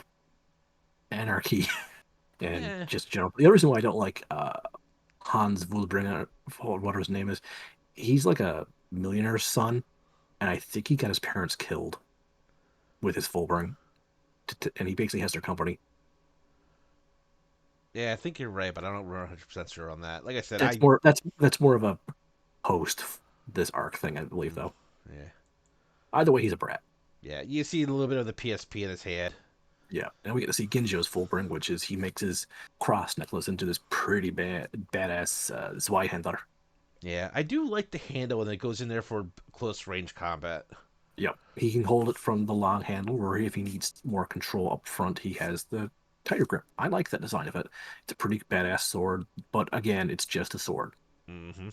anarchy and eh, just general. The other reason why I don't like Hans Wulbringer, whatever his name is, he's like a millionaire's son, and I think he got his parents killed with his Fullbring, and he basically has their company. yeah, I think you're right, but I don't 100% sure on that. Like I said, That's I more that's more of a post this arc thing, I believe, though. yeah, Either way, he's a brat. yeah, you see a little bit of the PSP in his head. Yeah, and we get to see Ginjo's Fullbring, which is he makes his cross necklace into this pretty badass Zweihänder. Yeah, I do like the handle when it goes in there for close range combat. Yep. He can hold it from the long handle, or if he needs more control up front, he has the tighter grip. I like that design of it. It's a pretty badass sword, but again, it's just a sword. Mm-hmm.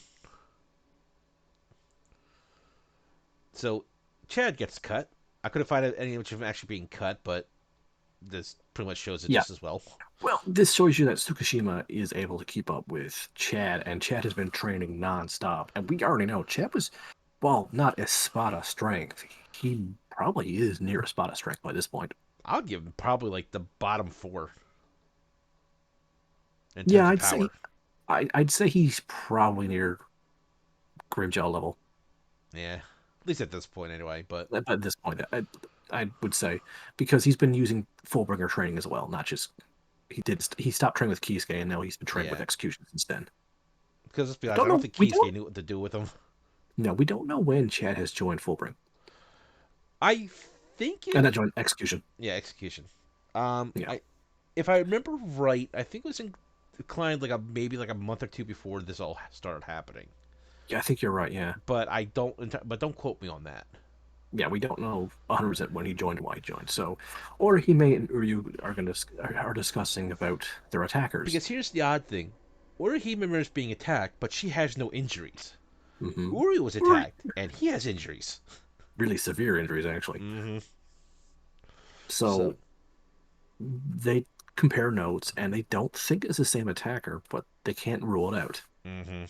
So Chad gets cut. I couldn't find any of him actually being cut, but this pretty much shows it Yeah. just as well. Well, this shows you that Tsukishima is able to keep up with Chad, and Chad has been training nonstop. And we already know Chad was, well, not Espada strength. He probably is near Espada strength by this point. I'll give him probably like the bottom four in Yeah, terms of power. I'd say he's probably near Grimjaw level. Yeah, at least at this point anyway. But At this point, I would say because he's been using Fullbringer training as well, not just He stopped training with Kisuke, and now he's been training with Yeah, Executions instead. because let's be I honest, don't I don't know. think Kisuke knew what to do with him. No, we don't know when Chad has joined Fullbring, I think and it. not joined Execution. Yeah, execution. Yeah, I if I remember right, I think it was inclined like a maybe like a month or two before this all started happening. yeah, I think you're right. Yeah, But I don't. But don't quote me on that. yeah, we don't know 100% when he joined and why he joined. So, or he may and Uryu are discussing about their attackers. Because here's the odd thing: Orihime remembers being attacked, but she has no injuries. Hmm. Uri was Or attacked, and he has injuries. really severe injuries, actually. Mm-hmm. So, So they compare notes, and they don't think it's the same attacker, but they can't rule it out. mm-hmm.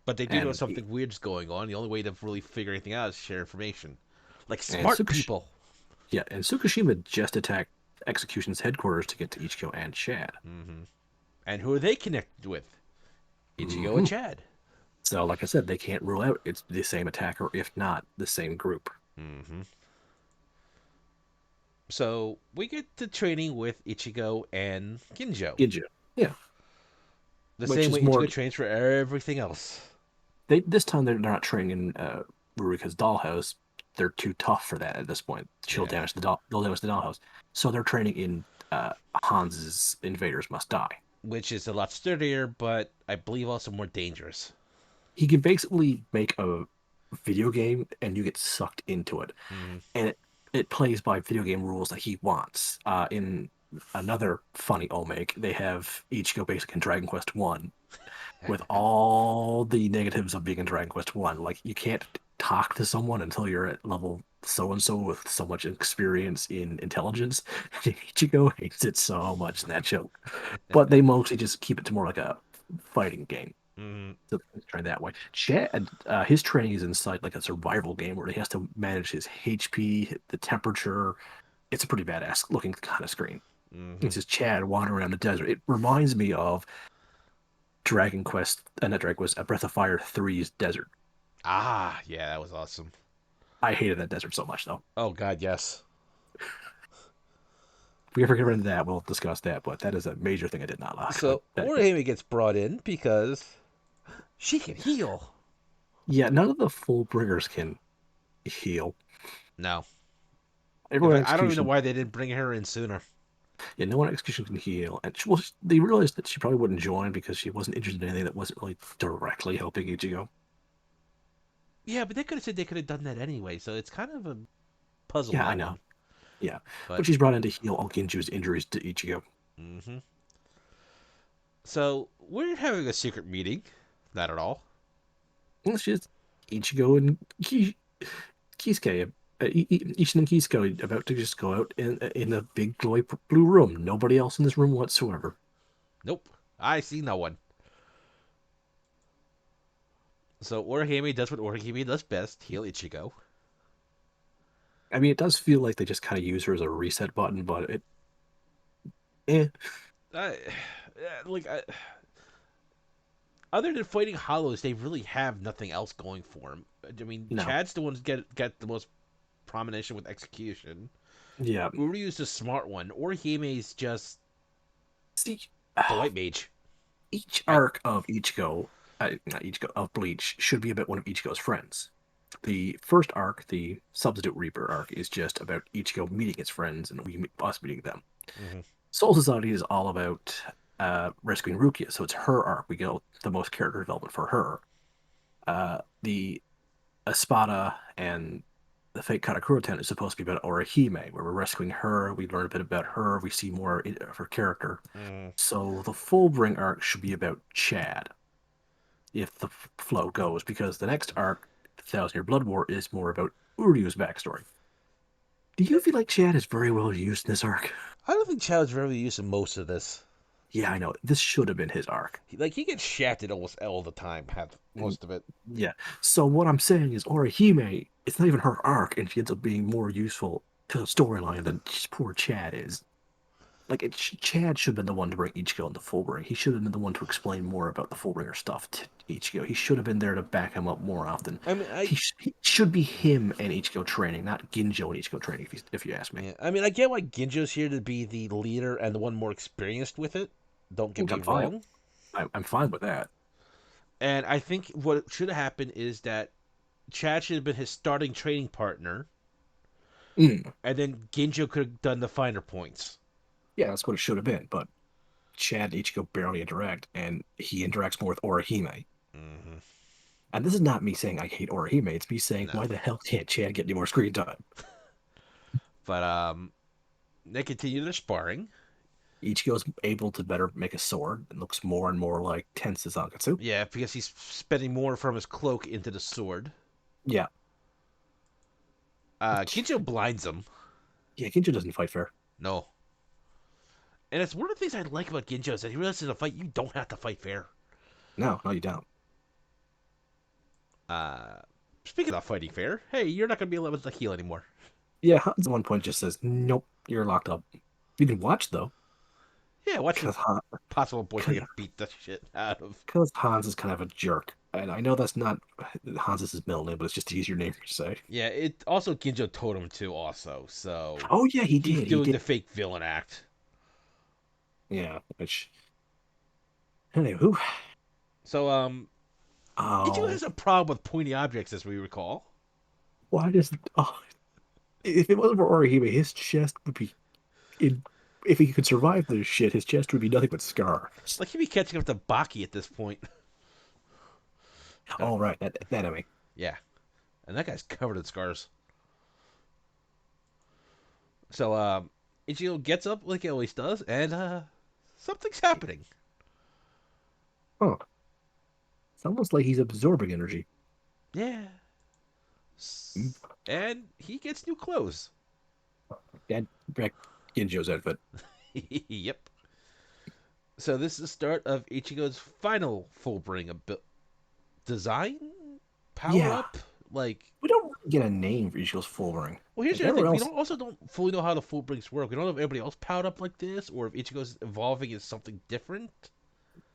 But they do know And something weird's going on. The only way to really figure anything out is share information, like and smart people. Yeah, and Tsukushima just attacked Execution's headquarters to get to Ichigo and Chad. Mm-hmm. And who are they connected with? Ichigo and Hmm. Chad. So, like I said, they can't rule out it's the same attacker, if not the same group. Mm-hmm. So we get to training with Ichigo and Ginjo, Ginju. Yeah, the which same is way more. Ichigo trains for everything else. They this time they're not training in Rurika's dollhouse. They're too tough for that at this point. She'll Yeah, damage the doll. They'll damage the dollhouse. So they're training in Hans's Invaders Must Die. which is a lot sturdier, but I believe also more dangerous. He can basically make a video game, and you get sucked into it. Mm-hmm. And it plays by video game rules that he wants. In another funny Omake, they have Ichigo Basic in Dragon Quest One, with all the negatives of being in Dragon Quest One. Like you can't talk to someone until you're at level so and so with so much experience in intelligence. Ichigo hates it so much in that show, but they mostly just keep it to more like a fighting game. Mm-hmm. So try that way. Chad, his training is inside like a survival game where he has to manage his HP, the temperature. It's a pretty badass looking kind of screen. Mm-hmm. It's just Chad wandering around the desert. It reminds me of Dragon Quest, not Dragon Quest, Breath of Fire 3's desert. Ah, yeah, that was awesome. I hated that desert so much, though. Oh God, yes. If we ever get into that, we'll discuss that. But that is a major thing I did not like about So that. Orihime gets brought in because she can heal. Yeah, none of the full bringers can heal. No, if Everyone I, in I don't even know execution, why they didn't bring her in sooner. yeah, no one in execution can heal. And well, they realized that she probably wouldn't join because she wasn't interested in anything that wasn't really directly helping Ichigo. Yeah, but they could have said they could have done that anyway. So it's kind of a puzzle Yeah, I that know. one. Yeah, But but she's brought in to heal all Ginju's injuries to Ichigo. mm-hmm. So we're having a secret meeting. Not at all. And it's just Ichigo and Kisuke, Ichin and Kisuke about to just go out in a big glowy blue room. Nobody else in this room whatsoever. Nope. I see no one. So Orihime does what Orihime does best: heal Ichigo. I mean, it does feel like they just kind of use her as a reset button, but eh, Uh, like other than fighting hollows, they really have nothing else going for him. I mean, no, Chad's the one to get the most prominence with execution. yeah. Uryu's the smart one. Orihime's just See, the white mage. each I arc of Ichigo, not Ichigo of Bleach, should be about one of Ichigo's friends. The first arc, the Substitute Reaper arc, is just about Ichigo meeting his friends and us meeting them. mm-hmm, Soul Society is all about rescuing Rukia, so it's her arc. We get the most character development for her. The Espada and the fake Katakura town is supposed to be about Orihime, where we're rescuing her. We learn a bit about her. We see more of her character. mm, So the Fullbring arc should be about Chad, if the flow goes, because the next arc, the Thousand Year Blood War, is more about Uryu's backstory. Do you feel like Chad is very well used in this arc? I don't think Chad's very used to most of this. Yeah, I know. This should have been his arc. He gets shafted almost all the time. Have Mm, most of it. yeah. So what I'm saying is Orihime, it's not even her arc, and she ends up being more useful to the storyline than poor Chad is. Like, Chad should have been the one to bring Ichigo into Fullbring. He should have been the one to explain more about the Fullbringer stuff to Ichigo. He should have been there to back him up more often. I mean, He should be him and Ichigo training, not Ginjo and Ichigo training. If you ask me, yeah, I mean, I get why Ginjo's here to be the leader and the one more experienced with it. Don't get me I'm fine. wrong. I'm fine with that. And I think what should have happened is that Chad should have been his starting training partner, Mm, and then Ginjo could have done the finer points. yeah, that's what it should have been. But Chad and Ichigo barely interact, and he interacts more with Orihime. Hmm. And this is not me saying I hate Orihime. It's me saying, No, why the hell can't Chad get any more screen time? but they continue their sparring. Ichigo's able to better make a sword and looks more and more like tense as Zangetsu. Yeah, because he's spending more from his cloak into the sword. Yeah. Ginjo blinds him. Yeah, Ginjo doesn't fight fair. No, and it's one of the things I like about Ginjo is that he realizes in a fight you don't have to fight fair. No, no, you don't. Uh, Speaking of fighting fair, hey, you're not gonna be able to heal anymore. Yeah, Hans at one point just says, nope, you're locked up. You can watch though, Yeah, watch the because Han, possible boyfriend get beat the shit out of. because Hans is kind of a jerk. And I know that's not Hans is his middle name, but it's just an easier name to say. Yeah, it also Ginjo told him to also, so Oh yeah, he he's did. He doing did. the fake villain act. Yeah, which anywho. So Ichigo Oh, has a problem with pointy objects, as we recall. why does if it wasn't for Orihime, his chest would be in if he could survive this shit, his chest would be nothing but scars. Like he'd be catching up to Baki at this point. All right, that enemy. Yeah, and that guy's covered in scars. So Ichigo gets up like he always does, and something's happening. Oh, it's almost like he's absorbing energy. Yeah, Mm, and he gets new clothes. That back Ginjo's outfit. Yep. So this is the start of Ichigo's final Fullbring design power Yeah, up. Like, we don't really get a name for Ichigo's full ring. well, here's Like the other everyone thing: we else, don't fully know how the Fullbrings work. We don't know if everybody else powered up like this, or if Ichigo's evolving into something different.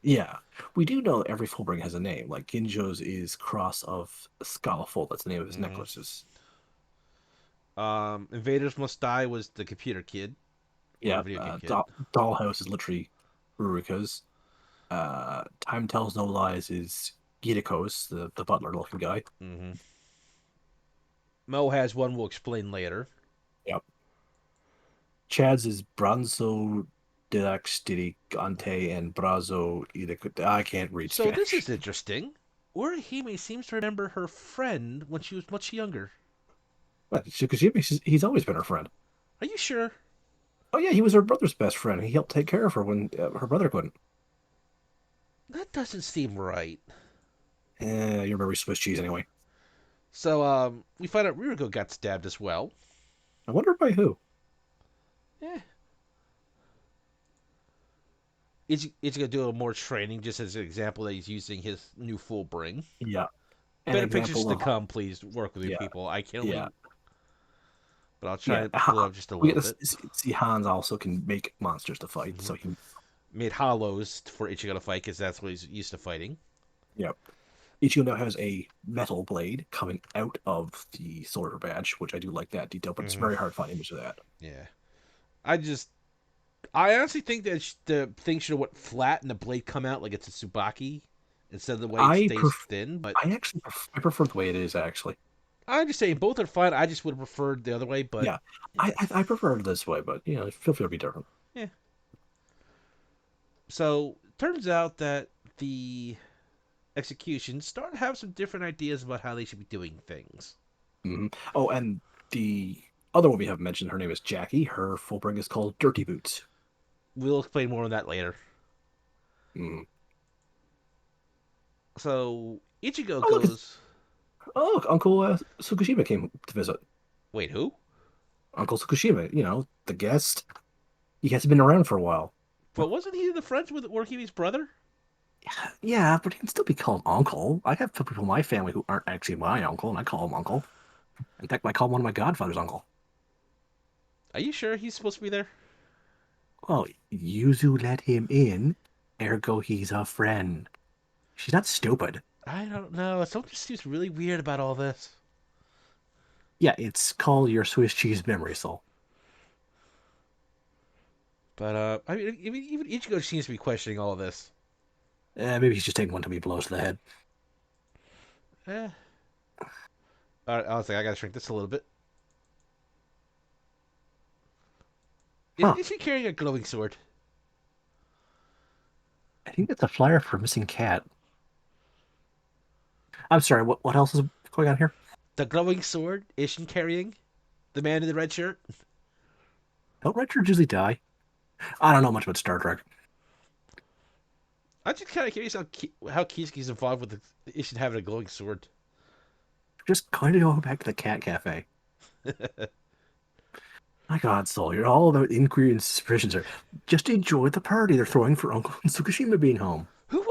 yeah, we do know every full ring has a name. Like Ginjo's is Cross of Skullfold. That's the name of his Hmm. necklaces. Invaders Must Die was the computer kid or the Yeah, video game kid. Dollhouse is literally Urika's. Time Tells No Lies is Gidekos, the butler looking guy. Hmm. Mo has one we'll explain later. Yep. Chad's is Branzo Didax Ante and Brazo Idek. I can't read So this Spanish. is interesting. Orihime seems to remember her friend when she was much younger. But he's always been her friend. Are you sure? Oh yeah, he was her brother's best friend. He helped take care of her when her brother couldn't. That doesn't seem right. You're very Swiss cheese anyway. So, we find out Ririko got stabbed as well. I wonder by who. Eh. Is he gonna do a little more training just as an example that he's using his new full bring? Yeah, an Better pictures example to of come, please. Work with me, yeah, people. I can yeah, only, but I'll try yeah. to pull it up just a We little get to bit. see Hans also can make monsters to fight. Hmm. So he, Made hollows for Ichigo to fight because that's what he's used to fighting. yeah. Ichigo now has a metal blade coming out of the soldier badge, which I do like that detail, but it's Hmm. very hard to find image of that. Yeah, I just, I honestly think that the thing should have went flat and the blade come out like it's a Tsubaki instead of the way it I stays pref thin. But I prefer the way it is actually. I'm just saying both are fine. I just would have preferred the other way, but Yeah, I prefer it this way, but feel free to be different. yeah. So turns out that the executions start to have some different ideas about how they should be doing things. Oh, and the other one we haven't mentioned, her name is Jackie. Her full bring is called Dirty Boots. We'll explain more on that later. Mhm. So Ichigo Oh look, goes, Uncle Tsukushima came to visit. wait, who? Uncle Tsukushima, the guest. He hasn't been around for a while. But wasn't he the friends with Orihimi's brother? Yeah, but he can still be called uncle. I have people in my family who aren't actually my uncle, and I call him uncle. In fact, I call one of my godfathers uncle. Are you sure he's supposed to be there? Well, Yuzu let him in, ergo he's a friend. She's not stupid. I don't know. Something just seems really weird about all this. Yeah, it's called your Swiss cheese memory soul. But I mean, even Ichigo seems to be questioning all of this. Maybe he's just taking one too many blows to the head. Eh. All right, I was like, I gotta shrink this a little bit. Huh. Is she carrying a glowing sword? I think that's a flyer for a missing cat. I'm sorry, what else is going on here? The glowing sword? Is she carrying? The man in the red shirt? Don't Richards usually die? I don't know much about Star Trek. I'm just kind of curious how Kiski's involved with the Ishin having a glowing sword. Just kind of go back to the cat cafe. My God, Soul, you're all about inquiry and suspicions here. Just enjoy the party they're throwing for Uncle Tsukushima being home. Who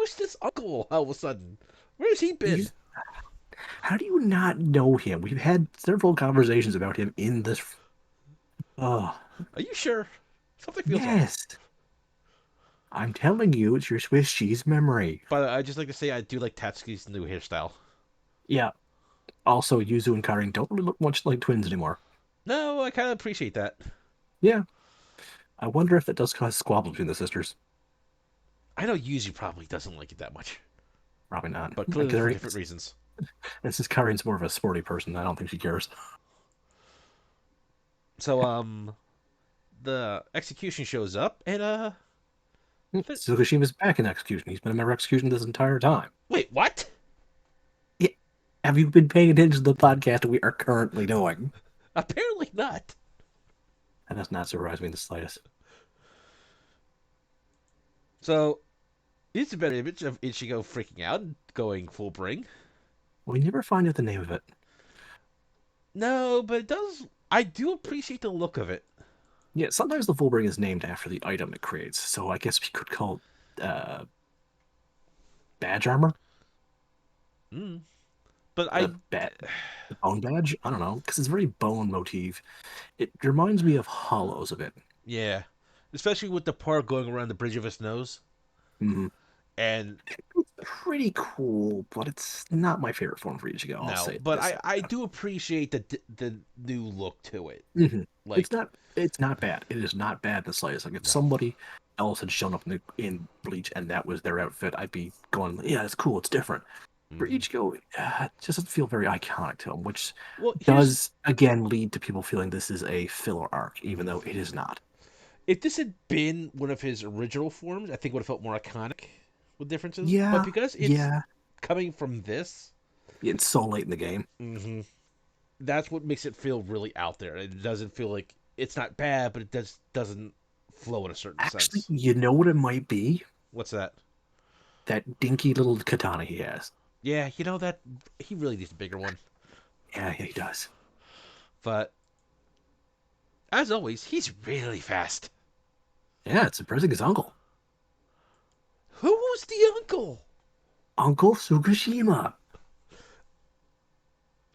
is this uncle all of a sudden? Where has he been? He's, how do you not know him? We've had several conversations about him in this. Oh, Are you sure? Something feels off. yes. I'm telling you, it's your Swiss cheese memory. But I just like to say I do like Tatsuki's new hairstyle. Yeah. Also, Yuzu and Karin don't really look much like twins anymore. No, I kind of appreciate that. Yeah. I wonder if that does cause squabble between the sisters. I know Yuzu probably doesn't like it that much, Probably not. but clearly for Considering different reasons. since Karin's more of a sporty person, I don't think she cares. So the execution shows up and th- Tsukushima's back in execution. He's been in execution this entire time. wait, what? Yeah. Have you been paying attention to the podcast we are currently doing? Apparently not. That does not surprise me in the slightest. So it's a better image of Ichigo freaking out and going full bring. We never find out the name of it. No, but it does. I do appreciate the look of it. Yeah, sometimes the Fullbring is named after the item it creates, so I guess we could call it badge armor, Mm. But the I, bat, the bone badge. I don't know because it's very bone motif. It reminds me of Hollows a bit. yeah, especially with the part going around the bridge of his nose, Mhm. and It's pretty cool, but it's not my favorite form for Ichigo. I'll no, say but this. I do appreciate the new look to it. Mhm. It's Like, not it's not bad. It is not bad in the slightest. Like if no, somebody else had shown up in Bleach and that was their outfit, I'd be going, yeah, it's cool, it's different. For hmm Ichigo, it just doesn't feel very iconic to him, which well, here's does again lead to people feeling this is a filler arc, even though it is not. if this had been one of his original forms, I think it would have felt more iconic with differences. But Yeah, because it's yeah. coming from this, It's so late in the game. hmm that's what makes it feel really out there. It doesn't feel like it's not bad, but it doesn't flow in a certain Actually, sense. you know what it might be? What's that? That dinky little katana he has. Yeah, you know that he really needs a bigger one. Yeah, he does. But as always, he's really fast. Yeah, it's impressing his uncle. Who's the uncle? Uncle Tsukushima.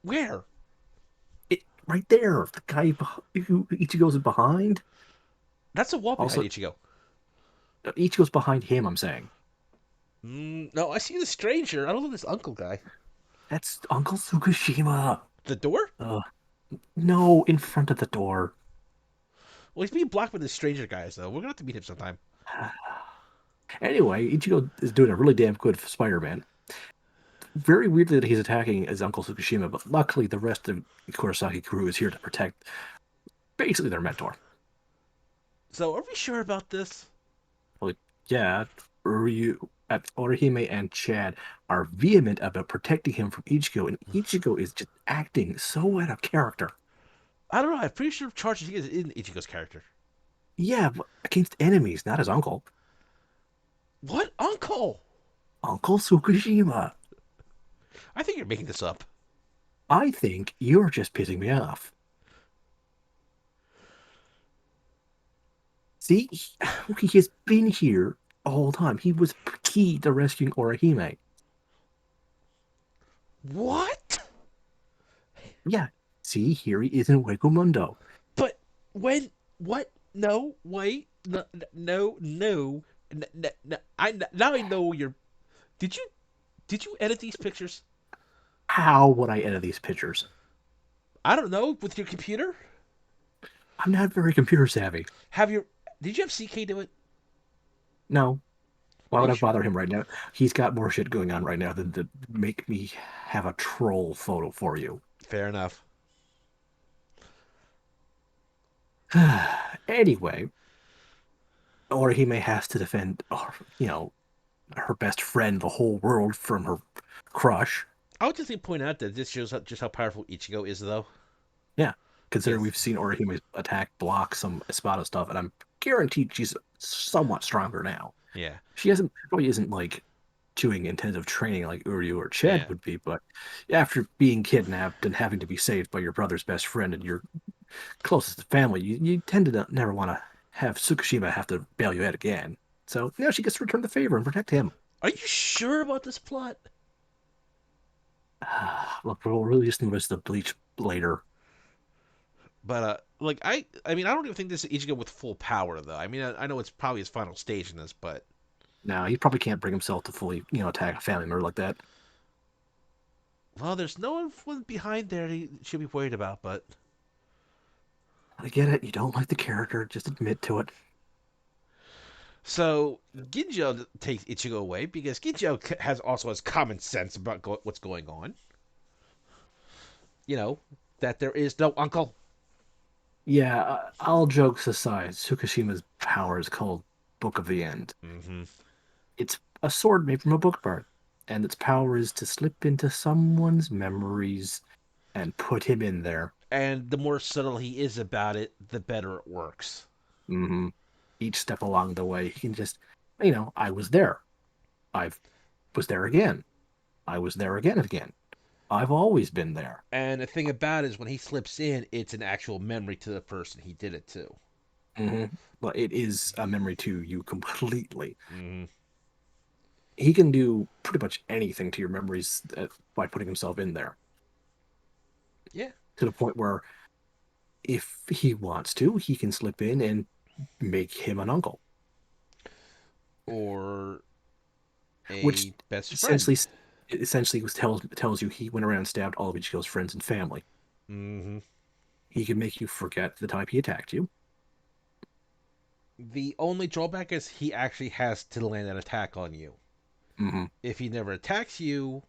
Where? It right there. The guy who Ichigo's behind. That's a wall behind Also, Ichigo. Ichigo's behind him, I'm saying. No, I see the stranger. I don't know this uncle guy. That's Uncle Tsukushima. The door? Uh, no, in front of the door. Well, he's being blocked by the stranger guys, though. We're gonna have to meet him sometime. Anyway, Ichigo is doing a really damn good Spider-Man. Very weirdly that he's attacking his Uncle Tsukushima, but luckily the rest of the Kurosaki crew is here to protect basically their mentor. So, are we sure about this? Like, yeah, Orihime and Chad are vehement about protecting him from Ichigo, and Ichigo is just acting so out of character. I don't know. I'm pretty sure Charge is in Ichigo's character. Yeah, but against enemies, not his uncle. What uncle? Uncle Tsukushima. I think you're making this up. I think you're just pissing me off. See, he has been here the whole time. He was key to rescuing Orihime. What? Yeah, see, here he is in Wegumundo. But when? What? No, wait. No, no, no. No, no, no. Now I know you're. Did you edit these pictures? How would I edit these pictures? I don't know, with your computer? I'm not very computer savvy. Have your Did you have CK do it? No, why Are would you I sure? bother him right now? He's got more shit going on right now than to make me have a troll photo for you. Fair enough. Anyway, or he may have to defend, her best friend, the whole world, from her crush. I would just like to point out that this shows just how powerful Ichigo is, though. Yeah, considering Because we've seen Orihime attack, block some Espada stuff, and I'm guaranteed she's somewhat stronger now. yeah, Probably isn't like doing intensive training like Uryu or Chad yeah, would be, but after being kidnapped and having to be saved by your brother's best friend and your closest family, you tend to never want to have Tsukushima have to bail you out again. So now she gets to return the favor and protect him. are you sure about this plot? Look, we'll release the rest of Bleach later. But like I mean, I don't even think this is Ichigo with full power, though. I mean, I know it's probably his final stage in this, but Now he probably can't bring himself to fully, attack a family member like that. well, there's no one behind there he should be worried about. But I get it. You don't like the character. Just admit to it. so Ginjo takes Ichigo away because Ginjo has common sense about what's going on. You know that there is no uncle. Yeah, all jokes aside, Tsukushima's power is called Book of the End. Mm-hmm. It's a sword made from a book bard, and its power is to slip into someone's memories and put him in there. And the more subtle he is about it, the better it works. hmm Each step along the way, he can just, I was there. I was there again. I was there again and again. I've always been there. And the thing about it is when he slips in, it's an actual memory to the person he did it to. hmm But it is a memory to you completely. Mm-hmm. He can do pretty much anything to your memories by putting himself in there Yeah. to the point where if he wants to, he can slip in and make him an uncle, Or which a best essentially friend. essentially tells you he went around and stabbed all of Ichigo's friends and family. Mm-hmm. He can make you forget the time he attacked you. The only drawback is he actually has to land an attack on you. hmm If he never attacks you,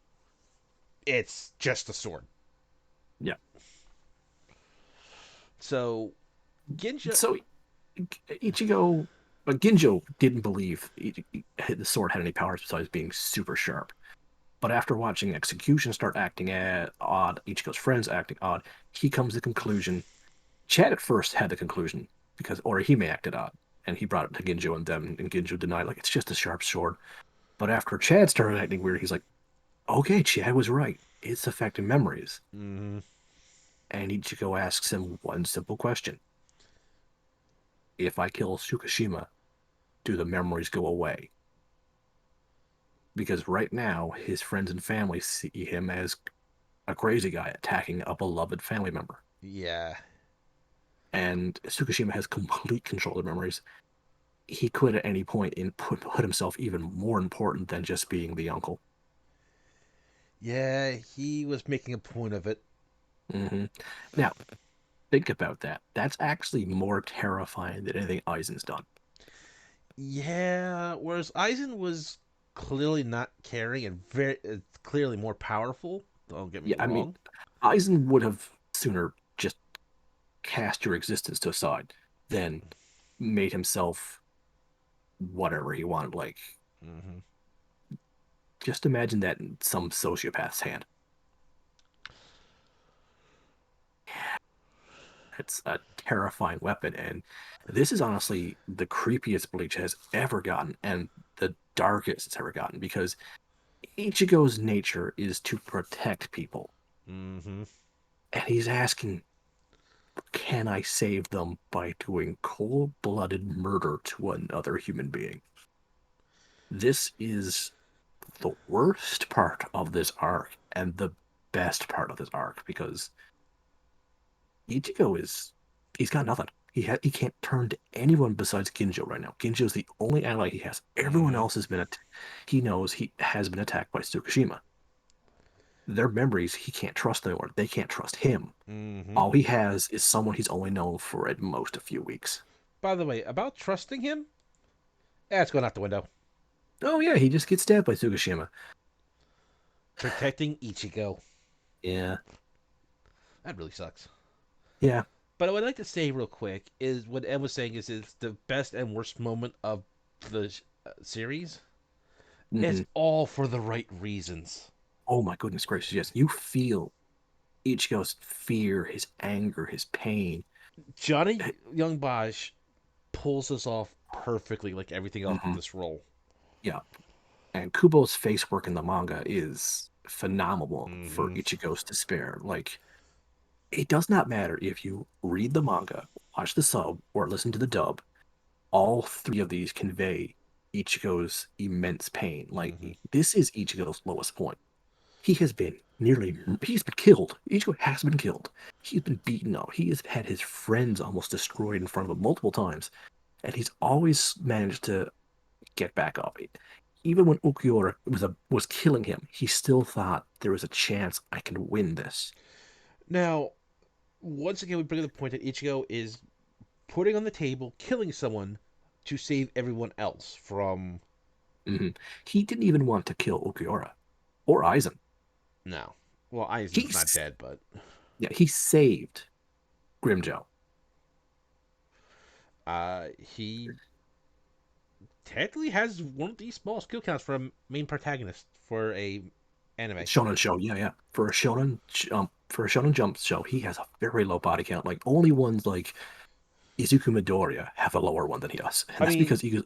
it's just a sword. Yeah. So Ginja, So Ichigo, but Ginjo didn't believe the sword had any powers besides being super sharp. But after watching Execution start acting odd, Ichigo's friends acting odd, he comes to the conclusion. Chad at first had the conclusion because Orihime acted odd, and he brought it to Ginjo and them, and Ginjo denied, like, it's just a sharp sword. But after Chad started acting weird, he's like, okay, Chad was right. It's affecting memories. mm-hmm. And Ichigo asks him one simple question. If I kill Tsukushima, do the memories go away? Because right now, his friends and family see him as a crazy guy attacking a beloved family member. Yeah, And Tsukushima has complete control of the memories. He could at any point put himself even more important than just being the uncle. yeah, he was making a point of it. hmm Now, think about that. That's actually more terrifying than anything Aizen's done. Yeah, whereas Aizen was clearly not caring and very clearly more powerful. Don't get me Yeah, I mean, wrong. Aizen would have sooner just cast your existence to the side than made himself whatever he wanted. Like, Mm-hmm. just imagine that in some sociopath's hand. It's a terrifying weapon, and this is honestly the creepiest Bleach has ever gotten, and the darkest it's ever gotten, because Ichigo's nature is to protect people, Mm-hmm. and he's asking, can I save them by doing cold-blooded murder to another human being? This is the worst part of this arc and the best part of this arc because Ichigo he's got nothing. He can't turn to anyone besides Ginjo right now. Ginjo is the only ally he has. Everyone Mm-hmm. else has been he knows he has been attacked by Tsukushima. Their memories he can't trust anymore. They can't trust him. Mm-hmm. All he has is someone he's only known for at most a few weeks. By the way, about trusting him, that's going out the window. Oh yeah, he just gets stabbed by Tsukushima. Protecting Ichigo. Yeah, That really sucks. yeah. But what I'd like to say real quick is what Ed was saying is it's the best and worst moment of the series. It's Hmm. all for the right reasons. Oh my goodness gracious, yes. You feel Ichigo's fear, his anger, his pain. Johnny Young Bosch pulls this off perfectly, like everything else in Hmm. this role. Yeah, and Kubo's face work in the manga is phenomenal for Mm-hmm. Ichigo's despair. Like, it does not matter if you read the manga, watch the sub, or listen to the dub. All three of these convey Ichigo's immense pain. Like, Mm-hmm. this is Ichigo's lowest point. He's been killed. Ichigo has been killed. He's been beaten up. He has had his friends almost destroyed in front of him multiple times, and he's always managed to get back up. Even when Ukiura was killing him, he still thought there was a chance I can win this. Now, once again, we bring up the point that Ichigo is putting on the table, killing someone to save everyone else from. Hmm. He didn't even want to kill Ukiura or Aizen. No. Well, Aizen's not He's dead, but he saved Grimjo. he technically has one of the smallest skill counts for a main protagonist for a anime. Shonen show, yeah, yeah. For a Shonen Jump show, he has a very low body count. Like only ones like Izuku Midoriya have a lower one than he does, and I that's mean, because Izuku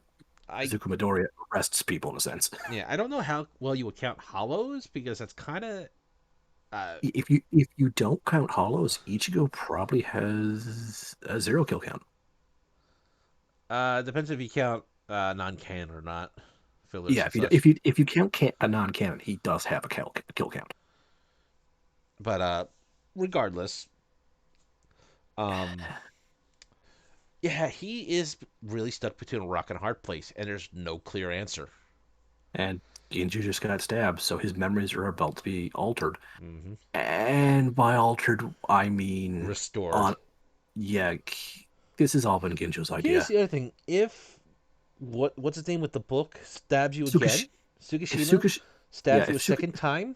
I Midoriya arrests people in a sense. yeah, I don't know how well you would count hollows because that's kind of uh If you don't count hollows, Ichigo probably has a zero kill count. depends if you count non-canon or not, fillers Yeah, and such. if you count a non-canon, he does have a kill count. But regardless, um yeah, he is really stuck between a rock and a hard place, and there's no clear answer. And Genju just got stabbed, so his memories are about to be altered. Mm-hmm. And by altered, I mean Restored. on. Yeah, this has all been Genjo's Here's idea. the other thing: if what's his name with the book stabs you Tsukushi, again, if Sugashima Tsukushi, yeah, stabs you a second time,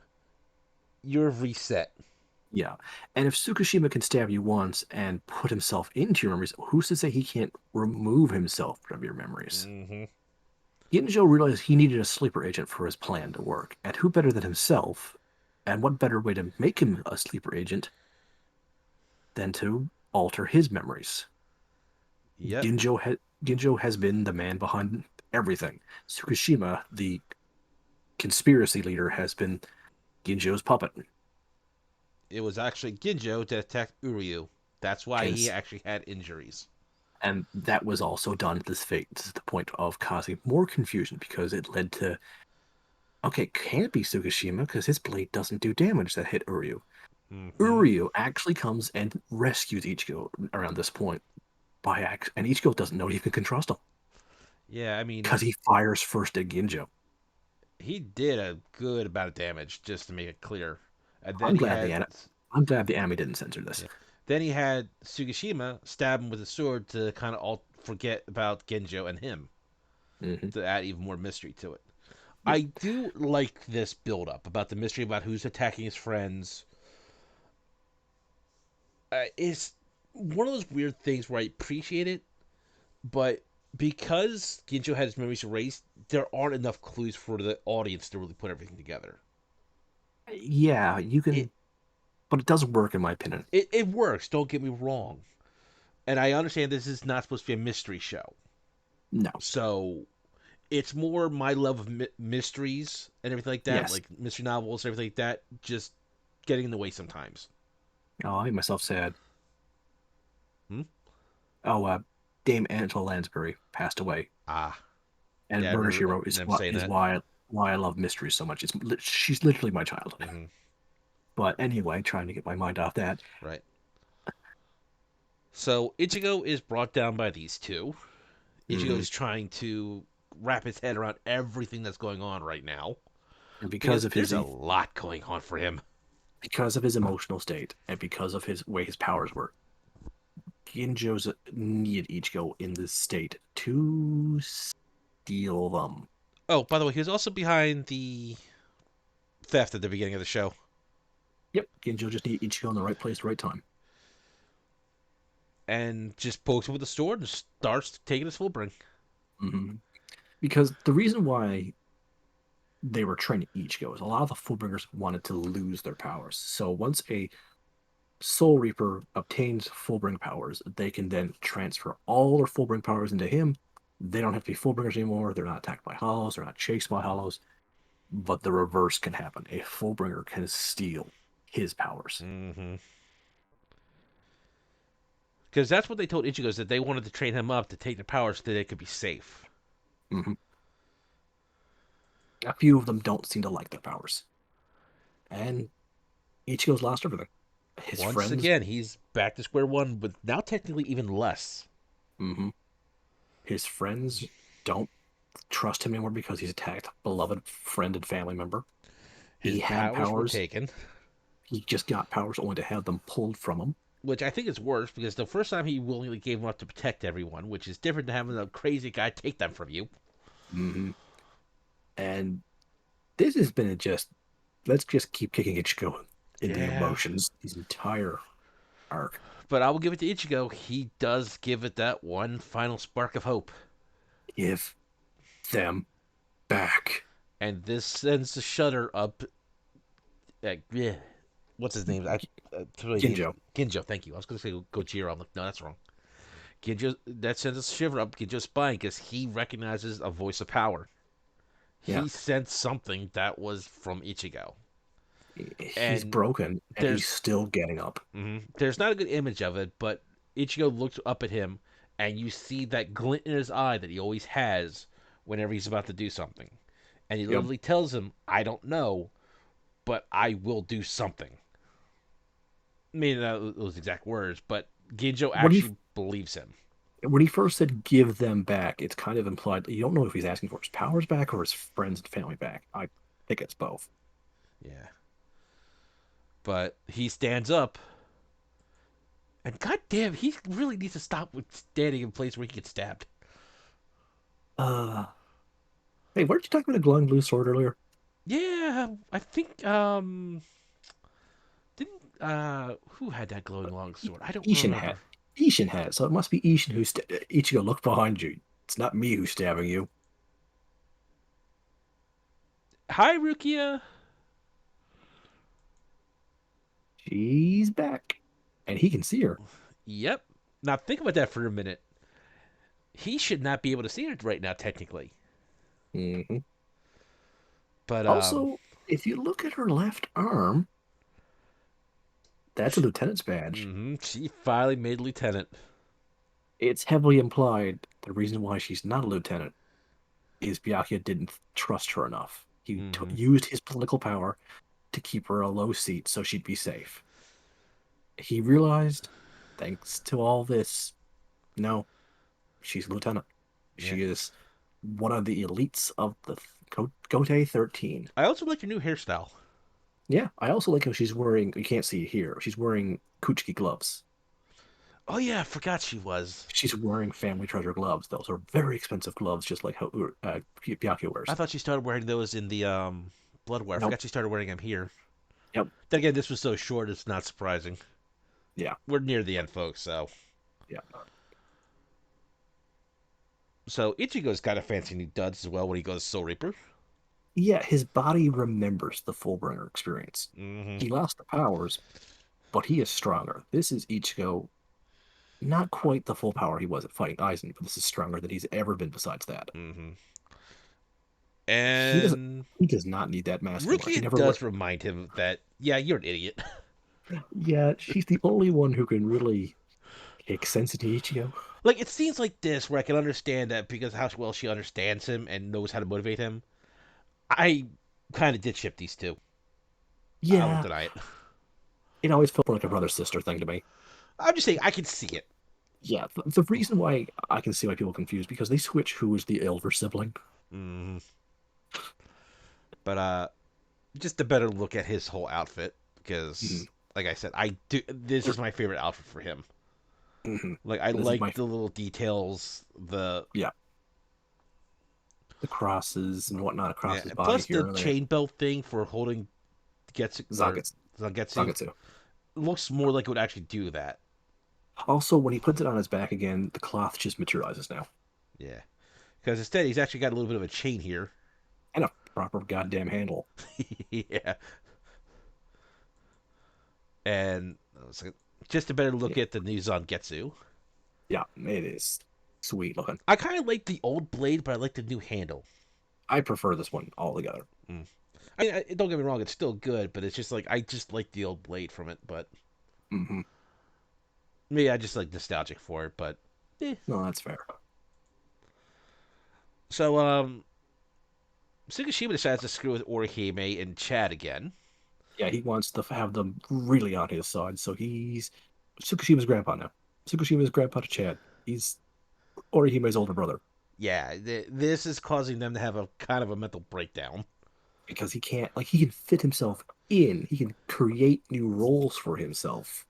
you're reset. yeah, and if Tsukushima can stab you once and put himself into your memories, who's to say he can't remove himself from your memories? Mm-hmm. Genjo realized he needed a sleeper agent for his plan to work, and who better than himself? And what better way to make him a sleeper agent than to alter his memories? Yep. Ginjo has been the man behind everything. Tsukushima, the conspiracy leader, has been Ginjo's puppet. It was actually Ginjo that attacked Uryu. That's why And, he actually had injuries. and that was also done to this fate to the point of causing more confusion because it led to okay, can't be Tsukushima because his blade doesn't do damage that hit Uryu. Mm-hmm. Uryu actually comes and rescues Ichigo around this point and Ichigo doesn't know he can trust him Yeah, I mean, because he fires first at Ginjo. he did a good amount of damage just to make it clear, and then I'm he glad had the an- I'm glad the anime didn't censor this. yeah. Then he had Sugashima stab him with a sword to kind of all forget about Genjo and him Hmm. to add even more mystery to it. Yep. I do like this build up about the mystery about who's attacking his friends. It's one of those weird things where I appreciate it, but because Genjo had his memories erased, there aren't enough clues for the audience to really put everything together. Yeah, you It can, but it doesn't work in my opinion. it works. Don't get me wrong, and I understand this is not supposed to be a mystery show, No. so it's more my love of mysteries and everything like that, Yes. like mystery novels, everything like that, just getting in the way sometimes. Oh, I myself sad. Hmm? Oh, Dame Angela Lansbury passed away, Ah, and yeah, I Murder She remember Wrote is them what saying is that. why I love mysteries so much. She's literally my child. Hmm. But anyway, trying to get my mind off that. Right. So Ichigo is brought down by these two. Ichigo Hmm. is trying to wrap his head around everything that's going on right now And because there's a lot going on for him. because of his emotional state and because of his way his powers work, Ginjo's needed Ichigo in this state to steal them. Oh, by the way, he was also behind the theft at the beginning of the show Yep, Ginjo just needed Ichigo in the right place, right time. and just pokes him with the sword and starts taking his full bring. Hmm. Because the reason why they were training Ichigo is a lot of the Fullbringers wanted to lose their powers. So once a Soul Reaper obtains Fullbring powers, they can then transfer all their Fullbring powers into him. They don't have to be Fullbringers anymore. They're not attacked by Hollows. They're not chased by Hollows. But the reverse can happen. A Fullbringer can steal his powers. Mm-hmm. Because that's what they told Ichigo is that they wanted to train him up to take the powers so that they could be safe. Hmm. A few of them don't seem to like their powers. And Ichigo's lost everything. His Once friends, again, he's back to square one with now technically even less. hmm his friends don't trust him anymore because he's attacked a beloved friend and family member. His He had powers were powers. taken, He just got powers only to have them pulled from him. which I think is worse because the first time he willingly gave them up to protect everyone, which is different than having a crazy guy take them from you. Hmm. And this has been just, let's just keep kicking Ichigo in the Yeah. emotions, his entire arc. But I will give it to Ichigo. He does give it that one final spark of hope. Give them back. And this sends the shudder up. Yeah. What's his name? It's really named Ginjo. Ginjo. Thank you. I was going to say Gojira. I'm like, no, that's wrong. Ginjo. That sends a shiver up Ginjo's spine because he recognizes a voice of power. Yeah. He sensed something that was from Ichigo, He's and broken and he's there's still getting up. there's not a good image of it, but Ichigo looks up at him, and you see that glint in his eye that he always has whenever he's about to do something, and he Yep. literally tells him, "I don't know, but I will do something." Maybe not those exact words, but Ginjo When he actually believes him. when he first said give them back, it's kind of implied you don't know if he's asking for his powers back or his friends and family back. I think it's both. Yeah, but he stands up, and goddamn, he really needs to stop with standing in a place where he gets stabbed. Uh hey, weren't you talking about a glowing blue sword earlier? Yeah, I think didn't who had that glowing long sword? I don't Ishin remember. had Ishin had it, so it must be Ishin who's Ichigo, look behind you. It's not me who's stabbing you. Hi, Rukia. She's back. And he can see her. Yep. Now think about that for a minute. He should not be able to see her right now, technically. Hmm. But Also, if you look at her left arm, that's a lieutenant's badge. she finally made lieutenant. It's heavily implied the reason why she's not a lieutenant is Byakuya didn't trust her enough. He Mm-hmm. used his political power to keep her a low seat so she'd be safe. He realized, thanks to all this, no, she's a lieutenant. Yeah. She is one of the elites of the Gote 13. I also like your new hairstyle. Yeah, I also like how she's wearing, you can't see it here, she's wearing Kuchiki gloves. Oh yeah, I forgot she was. She's wearing family treasure gloves. Those are very expensive gloves, just like how Byakuya I wears. thought she started wearing those in the Blood War. I Nope. forgot she started wearing them here. Yep. Then again, this was so short, it's not surprising. Yeah. We're near the end, folks. Yeah. So Ichigo's got a fancy new duds as well when he goes Soul Reaper. Yeah, his body remembers the Fullbringer experience. Mm-hmm. He lost the powers, but he is stronger. This is Ichigo, not quite the full power he was at fighting Aizen, but this is stronger than he's ever been besides that. Mm-hmm. He doesn't And he does not need that mask anymore. He Rukia never went. does remind him that, yeah, you're an idiot. Yeah, she's the only one who can really make sense into Ichigo. Like, it seems like this where I can understand that because how well she understands him and knows how to motivate him. I kind of did ship these two. I won't Yeah, deny it. it always felt like a brother sister thing to me. I'm just saying, I can see it. Yeah, the reason why I can see why people are confused because they switch who is the elder sibling. Mm. But just a better look at his whole outfit Mhm, because, like I said, I do. This er, is my favorite outfit for him. mhm. Like I This is like my the little details, the yeah, the crosses and whatnot across yeah. his body Plus the here and there. chain belt thing for holding Getsu or Zagatsu, Zangetsu Zagatsu. looks more like it would actually do that. Also, when he puts it on his back again, the cloth just materializes now, Yeah, because instead he's actually got a little bit of a chain here. and a proper goddamn handle. Yeah, and just a better Yeah, look at the new Zangetsu. yeah, it is sweet looking. I kind of like the old blade, but I like the new handle. I prefer this one altogether. Mm. I mean, don't get me wrong; it's still good, but it's just like I just like the old blade from it. But Hmm. maybe I just like nostalgic for it. But eh. No, that's fair. So Tsukishima decides to screw with Orihime and Chad again. Yeah, he wants to have them really on his side, so he's Tsukushima's grandpa now. Tsukushima's grandpa to Chad. He's Orihime's older brother Yeah, this is causing them to have a kind of a mental breakdown. because he can't like he can fit himself in. He can create new roles for himself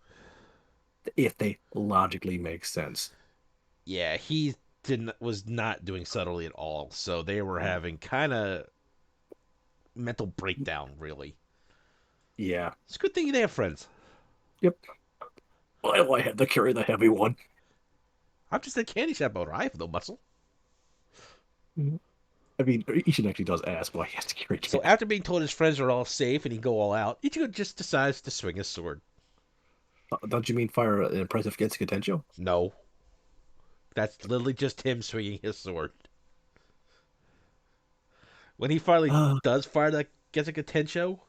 if they logically make sense. Yeah, he didn't was not doing subtly at all. So they were Mm. having kind of mental breakdown. Really, Yeah. it's a good thing they have friends. Yep. Why do I have to carry the heavy one? I'm just a candy shop owner. I have no muscle. Mhm. I mean, Ishin actually does ask why he has to carry So Chad. after being told his friends are all safe and he go all out, Ichigo just decides to swing his sword. Don't you mean fire an impressive Getsuga Tensho? No, that's literally just him swinging his sword. When he finally Uh, does fire that Gesuka Tensho,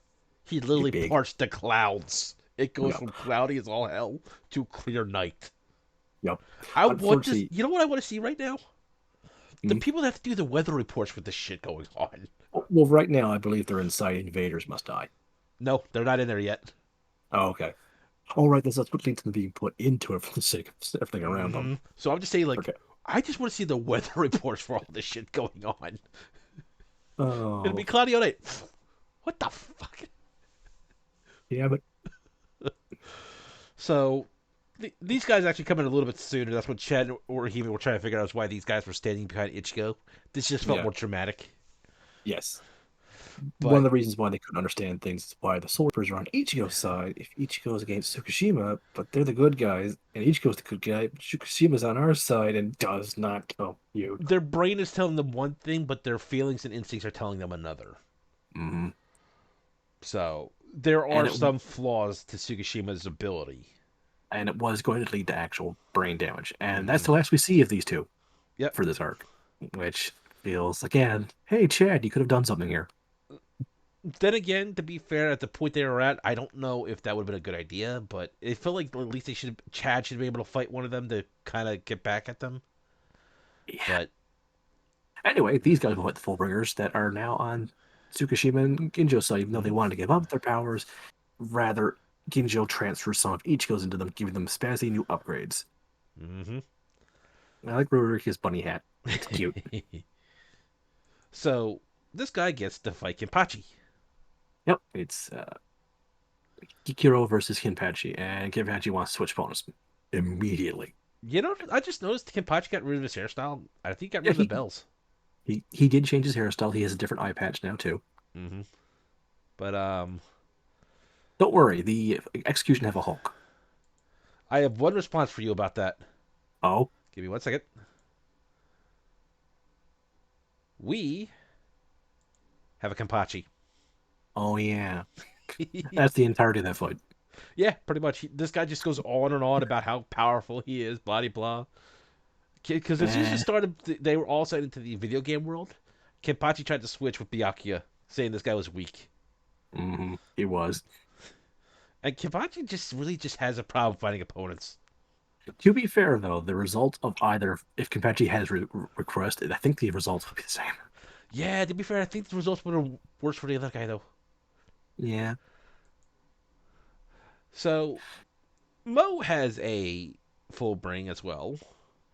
he you literally big. parts the clouds. It goes Yep. from cloudy as all hell to clear night. Yep. I want to, Unfortunately, you know what I want to see right now? The mm, people that have to do the weather reports with this shit going on. well, right now I believe they're inside invaders must die. No, they're not in there yet. Oh, okay. All right, that's what leads to them being put into it for the sake of everything around them. So I'm just saying, like, Okay. I just want to see the weather reports for all this shit going on. It'll be Oh, cloudy all night. What the fuck? yeah, but So these guys actually come in a little bit sooner. That's what Chad or he were trying to figure out is why these guys were standing behind Ichigo. This just felt yeah, more dramatic. yes. One of But the reasons why they couldn't understand things is why the soldiers are on Ichigo's side if Ichigo's against Tsukushima, but they're the good guys, and Ichigo's the good guy, but Tsukushima's on our side and does not compute. their brain is telling them one thing, but their feelings and instincts are telling them another. Hmm. So there And are it some flaws to Tsukushima's ability. and it was going to lead to actual brain damage, and that's Hmm. the last we see of these two Yep. for this arc, which feels again, hey Chad, you could have done something here. Then again, to be fair, at the point they were at, I don't know if that would have been a good idea, but it felt like at least they should Chad should be able to fight one of them to kind of get back at them. Yeah. But Anyway, these guys will hit the Fullbringers that are now on Tsukushima and Ginjo's side, even though they mhm, wanted to give up their powers. Rather, Ginjo transfers some of each goes into them, giving them spazzy new upgrades. mhm. I like Rurik's bunny hat. It's cute. So this guy gets to fight Kenpachi. Yep, it's Kikiro versus Kinpachi, and Kinpachi wants to switch bonus immediately. You know, I just noticed Kenpachi got rid of his hairstyle. I think he got rid Yeah, of the bells. he did change his hairstyle. He has a different eye patch now too. Hmm. But Don't worry, the execution have a Hulk. I have one response for you about that. Oh, Give me 1 second. We have a Kenpachi. oh yeah, that's the entirety of that fight. Yeah, pretty much. This guy just goes on and on about how powerful he is, blah blah. Because as soon as it Eh, started, they were all set into the video game world. Kenpachi tried to switch with Byakuya, saying this guy was weak. he was. And Kenpachi just really just has a problem finding opponents. To be fair, though, the result of either, if Kenpachi has requested, I think the results will be the same. Yeah, to be fair, I think the results would have worse for the other guy though. Yeah. So Mo has a full bring as well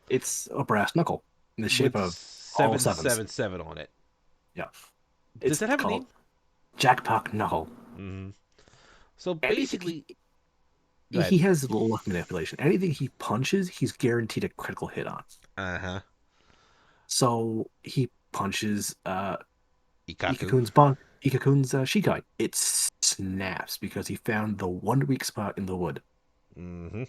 It's a brass knuckle in the shape with of all sevens. 777 on it. Yeah, Does it's that have a called name? jackpot knuckle. Mm-hmm. So Anything basically, go ahead. he has luck manipulation. Anything he punches, he's guaranteed a critical hit on. Uh huh. So he punches Ikaku. Ikakun's Shikai. It snaps because he found the one weak spot in the wood. Mm-hmm.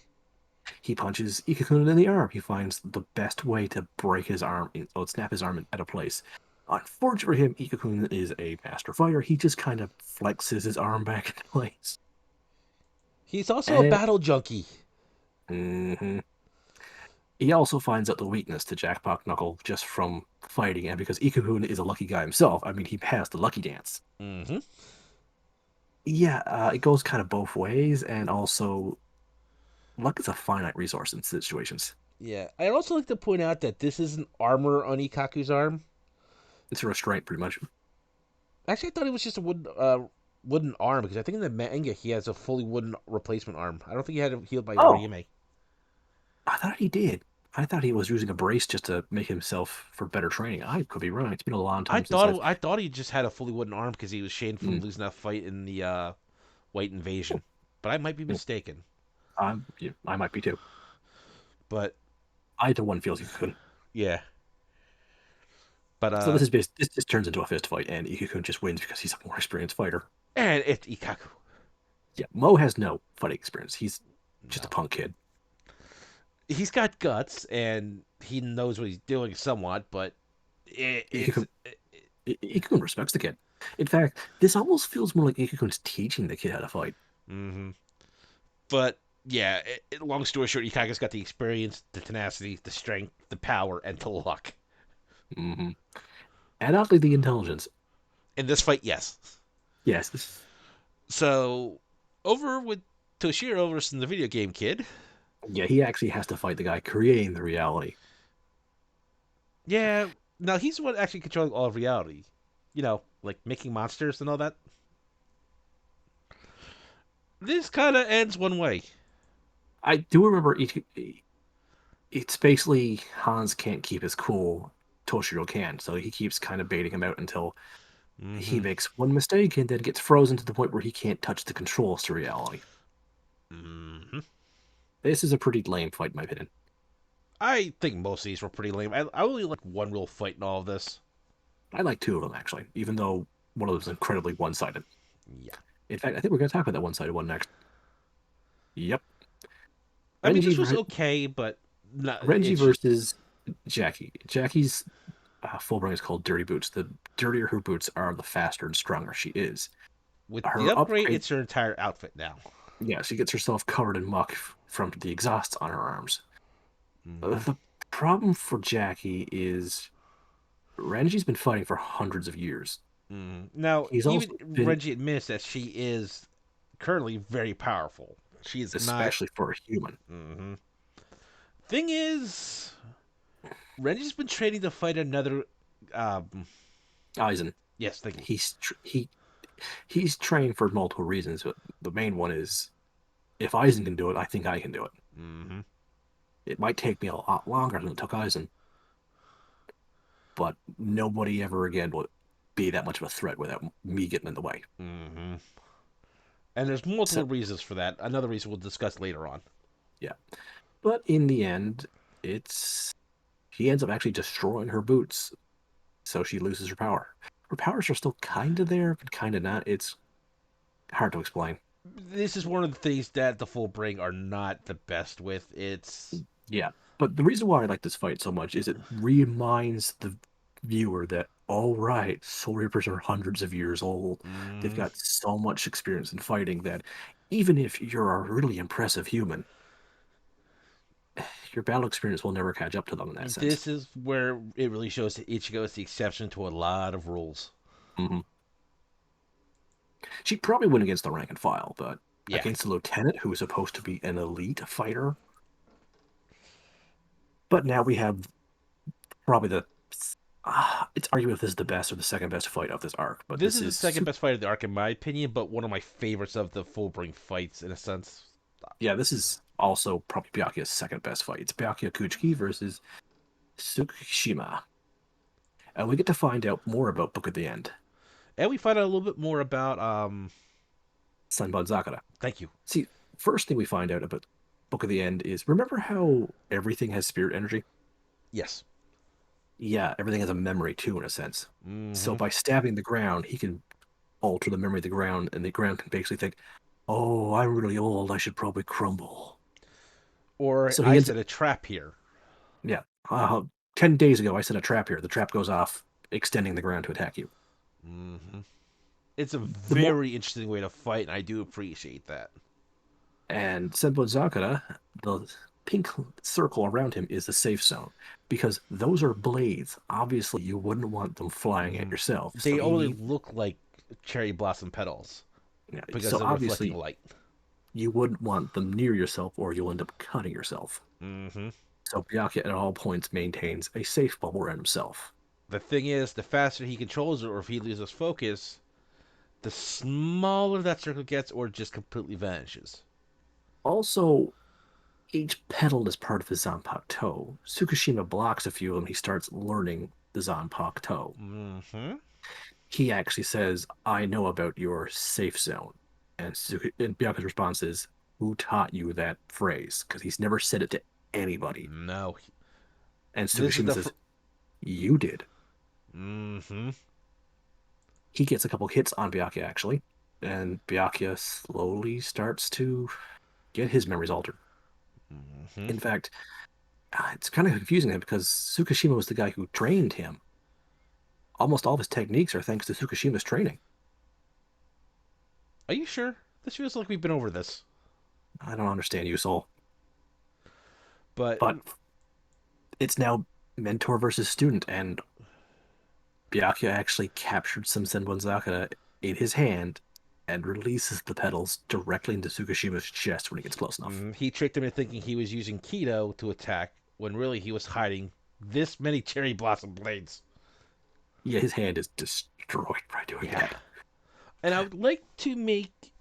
He punches Ikakun in the arm. He finds the best way to break his arm, or snap his arm out of place. Unfortunately for him, Ikakun is a master fighter. He just kind of flexes his arm back into place. He's also a And battle junkie. mhm. He also finds out the weakness to Jackpot Knuckle just from fighting, and because Ikakun is a lucky guy himself, I mean, he passed the lucky dance. Mm-hmm. Yeah, it goes kind of both ways, and also luck is a finite resource in situations. Yeah. I'd also like to point out that this isn't armor on Ikaku's arm. It's a restraint, pretty much. Actually, I thought it was just a wooden arm because I think in the manga he has a fully wooden replacement arm. I don't think he had it healed by Oh, Orihime. I thought he did. I thought he was using a brace just to make himself for better training. I could be wrong. It's been a long I time since thought I've. it, I thought he just had a fully wooden arm because he was shamed from Mm, losing that fight in the White Invasion, but I might be mm, mistaken. yeah, I might be too. But I the one feels Ikakun. yeah, but So this just turns into a fist fight, and Ikakun just wins because he's a more experienced fighter. and it's Ikaku. Yeah, Mo has no fighting experience. He's just a No, punk kid. he's got guts and he knows what he's doing somewhat, but it, it's Ikakun, Ikakun respects the kid. In fact, this almost feels more like Ikakun's teaching the kid how to fight. mm-hmm. But yeah, long story short, Ikaku's got the experience, the tenacity, the strength, the power, and the luck. Hmm. And oddly, the intelligence. In this fight, yes. Yes. So over with Toshiro versus the video game kid. Yeah, he actually has to fight the guy creating the reality. Yeah, now he's the one actually controlling all of reality. You know, like making monsters and all that. This kind of ends one way. I do remember it's basically Hans can't keep his cool. Toshiro can, so he keeps kind of baiting him out until he Mm-hmm. makes one mistake and then gets frozen to the point where he can't touch the controls to reality. Mm-hmm. This is a pretty lame fight, in my opinion. I think most of these were pretty lame. I only like one real fight in all of this. I like two of them actually, even though one of them is incredibly one-sided. Yeah. In fact, I think we're going to talk about that one-sided one next. Yep, I mean, Renji this was okay, but not, Renji it's versus Jackie. Jackie's full bring is called Dirty Boots. The dirtier her boots are, the faster and stronger she is. with the Her upgrade, upgrade, it's her entire outfit now. yeah, she gets herself covered in muck from the exhausts on her arms. Mm-hmm. The problem for Jackie is Renji's been fighting for hundreds of years. Mm-hmm. Now, He's even also been, Reggie admits that she is currently very powerful. She is not. especially for a human, Mm-hmm. Thing is, Reggie's been training to fight another. Um, Aizen. yes, thank you. He's trained for multiple reasons, but the main one is if Aizen can do it, I think I can do it. Mm-hmm. It might take me a lot longer than it took Aizen, but nobody ever again will be that much of a threat without me getting in the way. Mm-hmm. And there's So multiple reasons for that. Another reason we'll discuss later on. yeah, but in the end, it's he ends up actually destroying her boots, so she loses her power. Her powers are still kind of there, but kind of not. It's hard to explain. This is one of the things that the full bring are not the best with. It's Yeah, but the reason why I like this fight so much is it reminds the viewer that, all right, Soul Reapers are hundreds of years old. They've mm, got so much experience in fighting that even if you're a really impressive human, your battle experience will never catch up to them in that sense. this is where it really shows that Ichigo is the exception to a lot of rules. Hmm. She'd probably win against the rank and file, but Yeah, against the lieutenant, who is supposed to be an elite fighter. But now we have probably the. It's arguable if this is the best or the second best fight of this arc, but this this is the is second best fight of the arc in my opinion, but one of my favorites of the full bring fights in a sense. yeah, this is Also, probably Byakuya's second best fight. It's Byakuya Kuchiki versus Tsukushima. And we get to find out more about Book of the End, And we find out a little bit more about Sanbon Zakura. thank you. See, first thing we find out about Book of the End is remember how everything has spirit energy? Yes. Yeah, everything has a memory too, in a sense. So Mm-hmm. by stabbing the ground, he can alter the memory of the ground, and the ground can basically think, "Oh, I'm really old. I should probably crumble." Or So I he ends set up, a trap here. yeah. 10 days ago, I set a trap here. The trap goes off, extending the ground to attack you. Mm-hmm. It's a The more very interesting way to fight, and I do appreciate that. and Senbon Zakura, the pink circle around him is the safe zone because those are blades. Obviously, you wouldn't want them flying at Mm-hmm. yourself. So They he only need, look like cherry blossom petals yeah, because so they're reflecting obviously light. you wouldn't want them near yourself, or you'll end up cutting yourself. Mm-hmm. So Byakuya at all points maintains a safe bubble around himself. The thing is, the faster he controls it, or if he loses focus, the smaller that circle gets, or just completely vanishes. Also, each petal is part of the Zanpakuto. Tsukushima blocks a few of them. He starts learning the Zanpakuto. Mm-hmm. He actually says, I know about your safe zone. And Byakuya's response is, who taught you that phrase? Because he's never said it to anybody. No, And this is Tsukushima the. says, you did. Mm-hmm. He gets a couple hits on Byakuya, actually. And Byakuya slowly starts to get his memories altered. Mm-hmm. In fact, it's kind of confusing because Tsukushima was the guy who trained him. Almost all of his techniques are thanks to Tsukushima's training. Are you sure? This feels like we've been over this, I don't understand you, Soul. but But it's now mentor versus student, and Byakuya actually captured some Senbonzaka in his hand and releases the petals directly into Tsukushima's chest when he gets close enough. he tricked him into thinking he was using keto to attack, when really he was hiding this many cherry blossom blades. Yeah, his hand is destroyed by doing Yeah, that. and I would like to make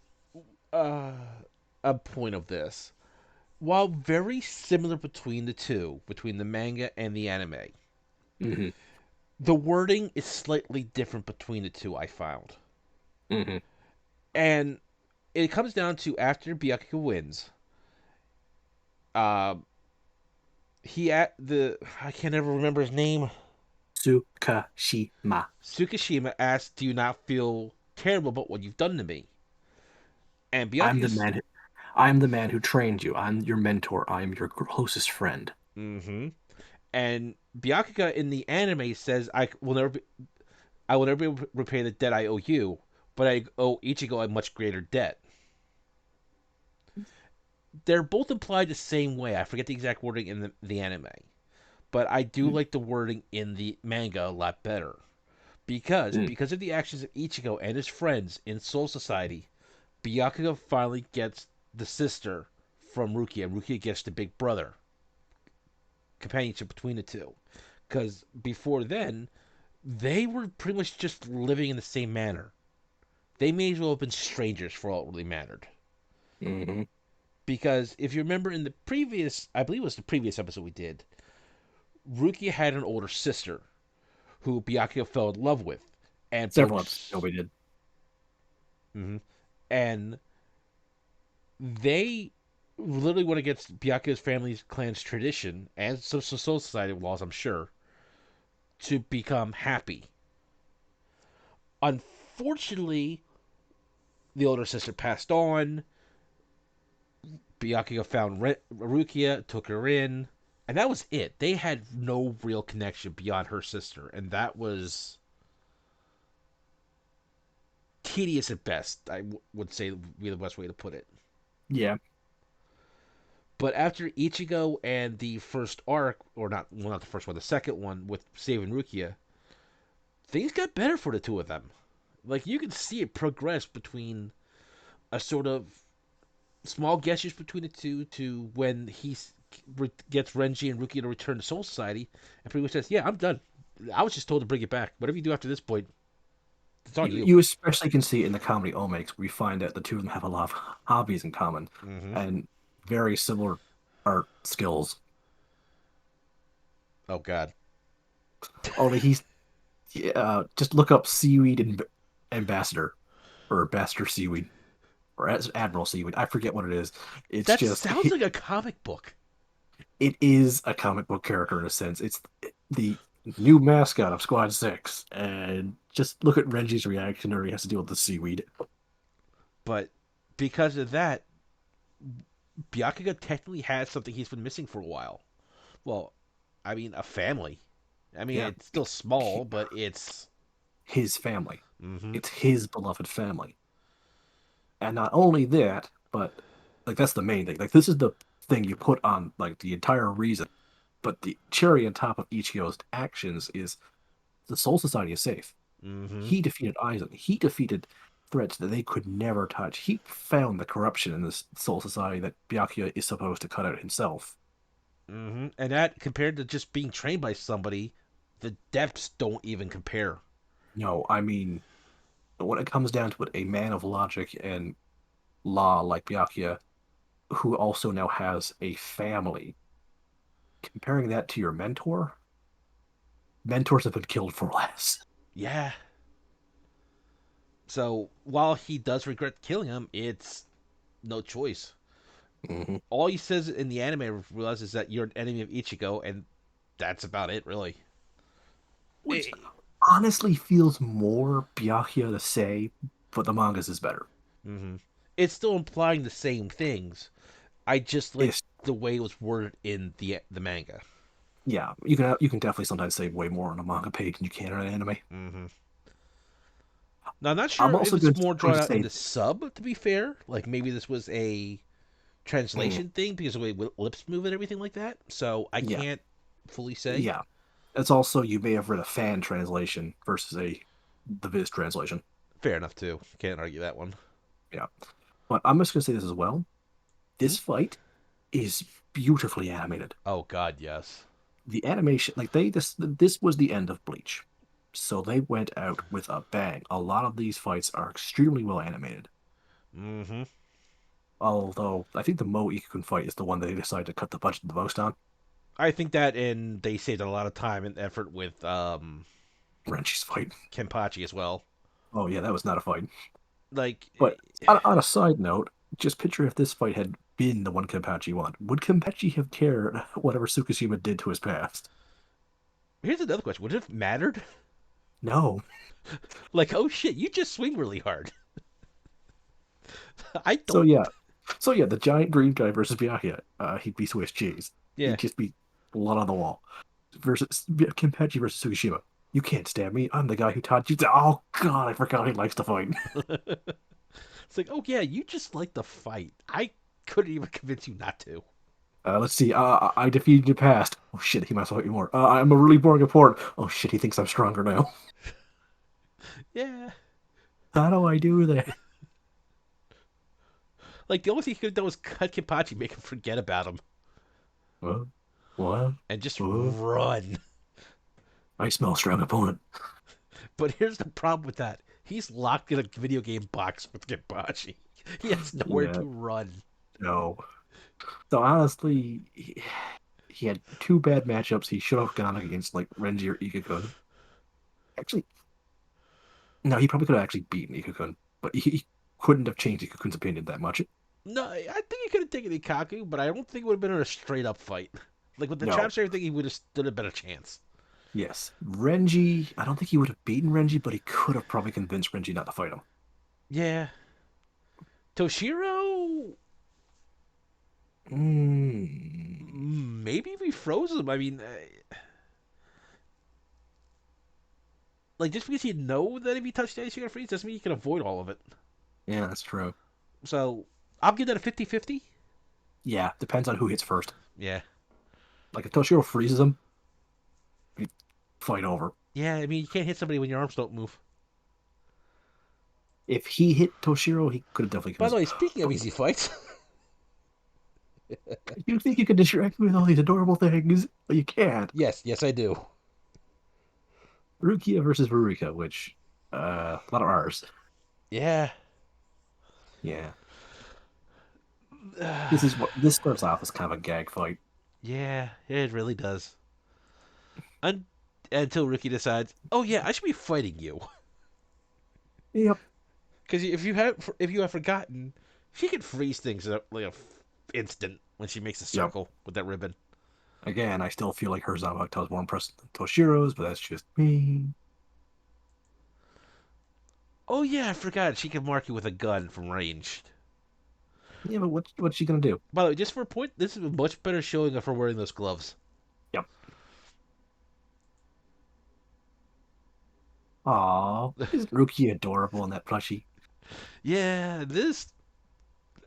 uh, a point of this. While very similar between the two, between the manga and the anime, Hmm. the wording is slightly different between the two, I found. Hmm. And it comes down to after Byakuya wins, uh, he at the I can't ever remember his name. Tsukashima. Tsukishima asks, "Do you not feel terrible about what you've done to me?" And I'm the Byakuya's, man. I'm the man who trained you. I'm your mentor. I'm your closest friend. mm-hmm. And Byakuya in the anime says, I will never repay the debt I owe you, but I owe Ichigo a much greater debt." They're both implied the same way. I forget the exact wording in the anime, but I do like the wording in the manga a lot better Mm-hmm. because of the actions of Ichigo and his friends in Soul Society. Byakuya finally gets the sister from Rukia. Rukia gets the big brother companionship between the two. Because before then, they were pretty much just living in the same manner. They may as well have been strangers for all it really mattered. Hmm. Because if you remember in the previous, I believe it was the previous episode we did, Rukia had an older sister who Byakuya fell in love with and Several broke. episodes ago we did. Mhm. And they literally went against Byakuya's family's clan's tradition and some Soul Society laws, I'm sure, to become happy. Unfortunately, the older sister passed on. Byakuya found Rukia, took her in, and that was it. They had no real connection beyond her sister, and that was tedious at best. Would say would be the best way to put it. Yeah. But after Ichigo and the first arc, or not, well, not the first one, the second one with saving Rukia, things got better for the two of them. Like you can see it progress between a sort of small gestures between the two to when he gets Renji and Rukia to return to Soul Society, and pretty much says, "Yeah, I'm done. I was just told to bring it back. Whatever you do after this point, it's on you." You especially can see in the comedy Omex, we find that the two of them have a lot of hobbies in common. Mm-hmm. And very similar art skills. Oh God. Only he's just look up seaweed and ambassador or ambassador seaweed or as Admiral seaweed. I forget what it is. It's That just sounds like a comic book. it is a comic book character in a sense. It's the new mascot of Squad 6. And just look at Renji's reaction where he has to deal with the seaweed. But because of that, Byakuga technically has something he's been missing for a while. Well, I mean, a family. I mean, Yeah, it's still small, he, but it's. his family. Mm-hmm. It's his beloved family. And not only that, but like that's the main thing. Like this is the thing you put on like the entire reason. But the cherry on top of Ichigo's actions is the Soul Society is safe. Mm-hmm. He defeated Aizen. He defeated threats that they could never touch. He found the corruption in this Soul Society that Byakuya is supposed to cut out himself. Mm-hmm. And that, compared to just being trained by somebody, the depths don't even compare. No, I mean, when it comes down to it, a man of logic and law like Byakuya, who also now has a family, comparing that to your mentor, mentors have been killed for less. Yeah. So while he does regret killing him, it's no choice. Hmm. All he says in the anime realizes that you're an enemy of Ichigo, and that's about it, really. Which It, honestly feels more Byakuya to say, but the mangas is better. mm-hmm. It's still implying the same things. I just like It's the way it was worded in the manga. yeah, you can definitely sometimes say way more on a manga page than you can on an anime. Mm-hmm. Now I'm not I'm sure if also it's going more going drawn to out in say, the sub. To be fair, like maybe this was a mm, translation thing because of the way lips move and everything like that. So I yeah, can't fully say. yeah. It's also you may have read a fan translation versus a the Viz translation. Fair enough too. Can't argue that one. Yeah, but I'm just going to say this as well. Hmm? This fight is beautifully animated. Oh God, yes. The animation, like this was the end of Bleach, so they went out with a bang. A lot of these fights are extremely well animated. Mm-hmm. Although I think the Mo Ikukun fight is the one that they decided to cut the budget the most on. I think that, and they saved a lot of time and effort with Renchi's fight. Kenpachi as well. Oh yeah, that was not a fight. Like, But on a side note, just picture if this fight had been the one Kenpachi won. Would Kenpachi have cared whatever Tsukishima did to his past? here's another question: would it have mattered? No. Like, oh shit, you just swing really hard. I So don't. yeah, so yeah, the giant green guy versus Byakuya, he'd be Swiss cheese. Yeah. He'd just be blood on the wall. Versus Kenpachi versus Tsukishima. You can't stab me. I'm the guy who taught you to. Oh God, I forgot he likes to fight. It's like, oh yeah, you just like to fight. I couldn't even convince you not to. Let's see. I defeated you past. Oh shit, he must fight me more. I'm a really boring opponent. Oh shit, he thinks I'm stronger now. Yeah. How do I do that? Like the only thing he could have done was cut Kenpachi, make him forget about him, What? What? and just What? run. I smell strong opponent. But here's the problem with that: he's locked in a video game box with Kenpachi. He has nowhere Yeah, to run. no. So honestly, he had two bad matchups. He should have gone against like Renji or Ikakun. Actually, no, he probably could have actually beaten Ikakun, but he couldn't have changed Ikakun's opinion that much. No, I think he could have taken Ikaku, but I don't think it would have been in a straight up fight. Like with the No. traps and everything, he would have stood a better chance. Yes. Renji, I don't think he would have beaten Renji, but he could have probably convinced Renji not to fight him. Yeah. Toshiro, Mm. maybe we froze him. I mean, like just because you know that if he touched the ice, you're gonna freeze, doesn't mean you can avoid all of it. Yeah, that's true. So I'll give that a 50-50. Yeah, depends on who hits first. Yeah. Like if Toshiro freezes him, fight over. Yeah, I mean, you can't hit somebody when your arms don't move. If he hit Toshiro, he could have definitely By the convinced. way, speaking of But easy fights, you think you can distract me with all these adorable things? Well, you can't. yes, I do. Rukia versus Rurika, which a lot of R's. Yeah. Yeah. This starts off as kind of a gag fight. Yeah, it really does. Un- until Ricky decides, oh yeah, I should be fighting you. Yep, Because if you have forgotten, she can freeze things in like instant when she makes a yep. circle with that ribbon. Again, I still feel like her Zanpakuto is more impressive than Toshiro's, but that's just me. Oh yeah, I forgot she can mark you with a gun from range. Yeah, but what's she gonna do? By the way, just for a point, this is a much better showing of her wearing those gloves. Yep. Aw, isn't Ruki adorable in that plushie? Yeah, this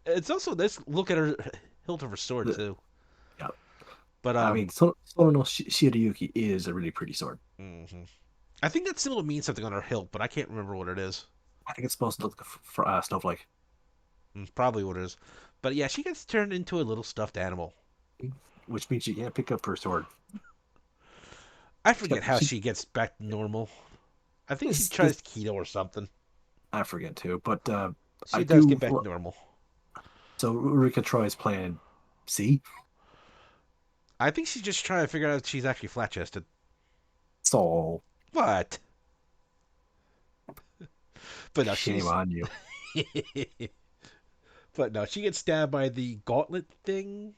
it's also nice look at her hilt of her sword The- too. Yep. But I mean, Sono no Shiryuki is a really pretty sword. mhm. I think that symbol means something on her hilt, but I can't remember what it is. I think it's supposed to look like snowflake, Probably what it is. But yeah, she gets turned into a little stuffed animal. which means she can't pick up her sword. I She, forget how she she gets back to normal. I think she this tries keto or something. I forget too, but I She does get do. back to normal. So Rika Troy's plan C. I think she's just trying to figure out if she's actually flat chested. So But but no, shame she's on you. but no, she gets stabbed by the gauntlet thing,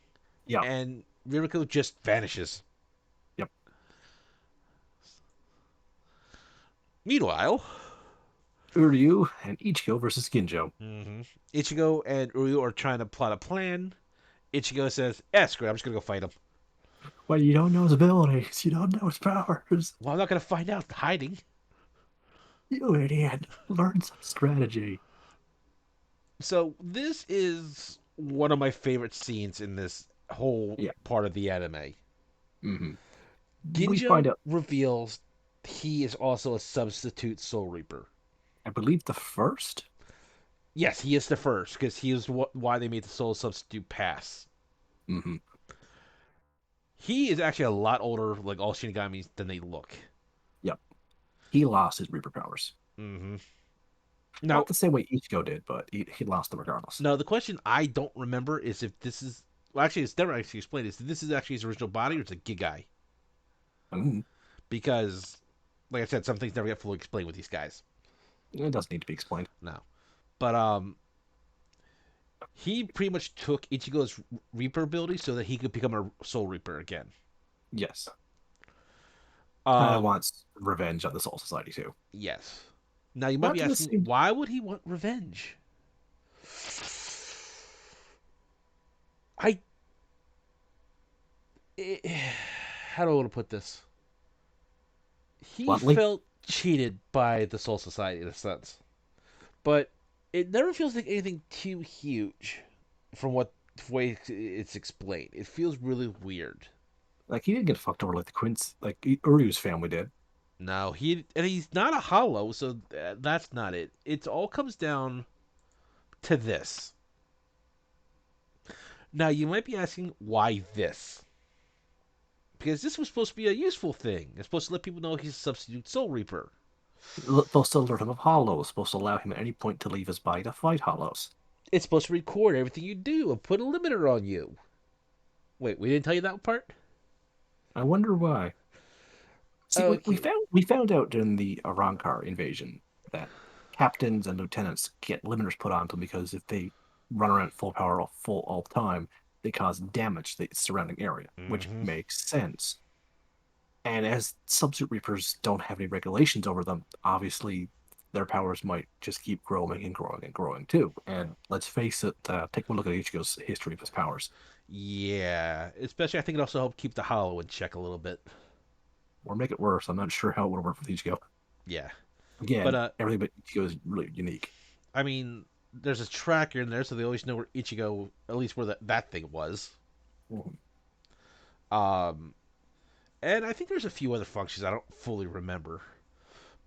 Yep, and Ririko just vanishes. yep. Meanwhile, Uryu and Ichigo versus Ginjo. Ichigo and Uryu are trying to plot a plan. Ichigo says, "Yeah, screw it, I'm just gonna go fight him." Well, you don't know his abilities. You don't know his powers. Well, I'm not gonna find out hiding. You idiot. Learn some strategy. So this is one of my favorite scenes in this whole Yeah. part of the anime. hmm We find Ginjo out, reveals he is also a substitute Soul Reaper. I believe, the first. Yes, he is the first because he is why they made the Soul Substitute pass. hmm He is actually a lot older, like all Shinigamis, than they look. Yep. He lost his Reaper powers. hmm Not Now, the same way Ichigo did, but he lost them regardless. now the question I don't remember is if this is well, actually, it's never actually explained. Is this is actually his original body or it's a Gigai? Mm, Because, like I said, some things never get fully explained with these guys. it doesn't need to be explained. No, but he pretty much took Ichigo's Reaper ability so that he could become a Soul Reaper again. Yes. Kind of Um, wants revenge on the Soul Society too. yes. Now you might Not be to the asking, same. why would he want revenge? I, how do I want to put this? He Bluntly, felt cheated by the Soul Society in a sense, but it never feels like anything too huge from what the way it's explained. It feels really weird. like he didn't get fucked over like the Quince, like Uryu's family did. No, he's not a hollow, so that's not it. It all comes down to this. Now you might be asking why this? Because this was supposed to be a useful thing. It's supposed to let people know he's a substitute Soul Reaper. Supposed to alert him of Hollows. Supposed to allow him at any point to leave his body to fight Hollows. It's supposed to record everything you do and put a limiter on you. Wait, we didn't tell you that part? I wonder why. See, Okay. we found out during the Arankar invasion that captains and lieutenants get limiters put on them because if they run around at full power full all the time, they cause damage to the surrounding area, which Mm-hmm. makes sense. And as Substitute Reapers don't have any regulations over them, obviously their powers might just keep growing and growing and growing too. And let's face it, take a look at Ichigo's history of his powers, Yeah. Especially, I think it also helped keep the Hollow in check a little bit. or make it worse. I'm not sure how it would work with Ichigo. Yeah. But, Again, everything but Ichigo is really unique. I mean, there's a tracker in there, so they always know where Ichigo, at least where that thing was. Mhm. Um, and I think there's a few other functions I don't fully remember.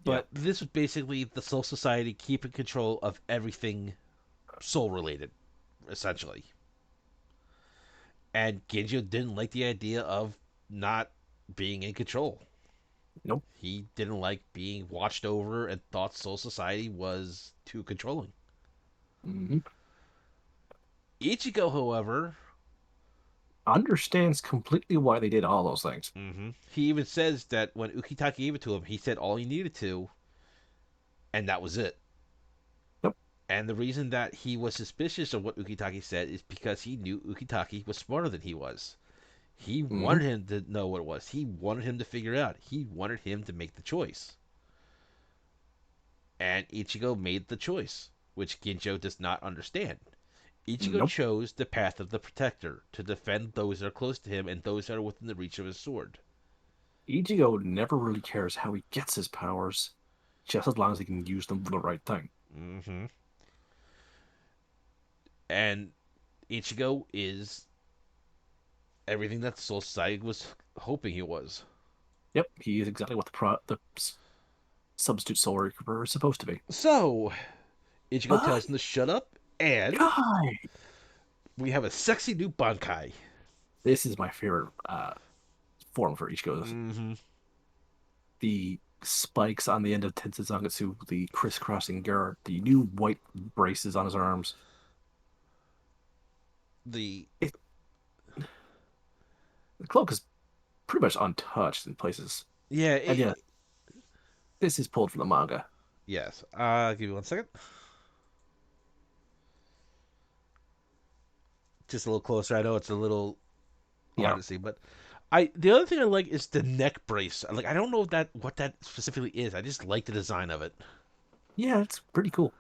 Yeah. But this was basically the Soul Society keeping control of everything soul related, essentially. And Genjo didn't like the idea of not being in control. Nope. He didn't like being watched over and thought Soul Society was too controlling. hmm Ichigo, however, Understands completely why they did all those things. he even says that when Ukitake gave it to him, he said all he needed to, and that was it. Yep. And the reason that he was suspicious of what Ukitake said is because he knew Ukitake was smarter than he was. He Hmm. wanted him to know what it was. He wanted him to figure it out. He wanted him to make the choice. And Ichigo made the choice, which Ginjo does not understand. Ichigo Nope. chose the path of the protector to defend those that are close to him and those that are within the reach of his sword. Ichigo never really cares how he gets his powers, just as long as he can use them for the right thing. Hmm. And Ichigo is everything that Soul Society was hoping he was. Yep, he is exactly what the substitute soul reaper is supposed to be. So, Ichigo But tells him to shut up, and guy, we have a sexy new Bankai. this is my favorite form for Ichigo's. Hmm. The spikes on the end of Tensei, the crisscrossing gear, the new white braces on his arms. The It, the cloak is pretty much untouched in places. yeah, And yeah, this is pulled from the manga. yes. Give me 1 second. Just a little closer. I know it's a little hard Yeah. to see, but I the other thing I like is the neck brace. Like I don't know what that specifically is. I just like the design of it. Yeah, it's pretty cool.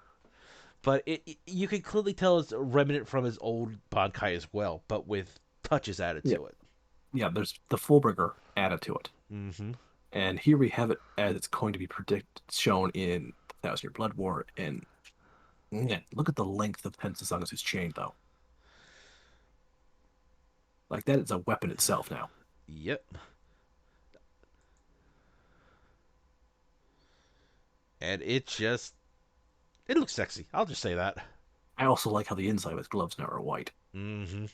But you can clearly tell it's a remnant from his old Bankai as well, but with touches added Yeah. to it. Yeah, there's the Fullbringer added to it. Hmm. And here we have it as it's going to be shown in Thousand Year Blood War. And man, look at the length of Tensei chain, though. Like that is a weapon itself now. Yep. And it looks sexy. I'll just say that. I also like how the inside of his gloves now are white. Hmm.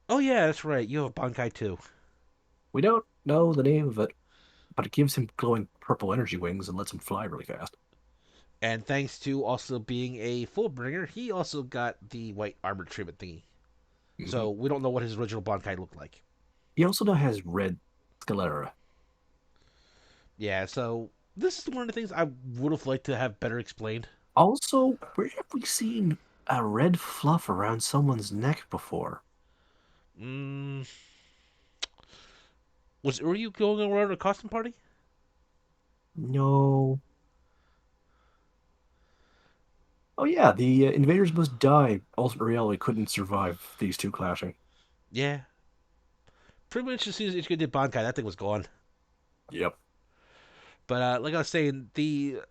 Oh yeah, that's right. You have a Bankai too. We don't know the name of it, but it gives him glowing purple energy wings and lets him fly really fast. And thanks to also being a Fullbringer, he also got the white armor treatment thingy. Hmm. So we don't know what his original Bankai looked like. He also now has red sclera. Yeah, so this is one of the things I would have liked to have better explained. Also, where have we seen a red fluff around someone's neck before? Mm, were you going around a costume party? No. Oh yeah, the invaders must die. Ultimate reality couldn't survive these two clashing. Yeah. Pretty much as soon as Ichigo did Bankai, that thing was gone. Yep. But like I was saying, the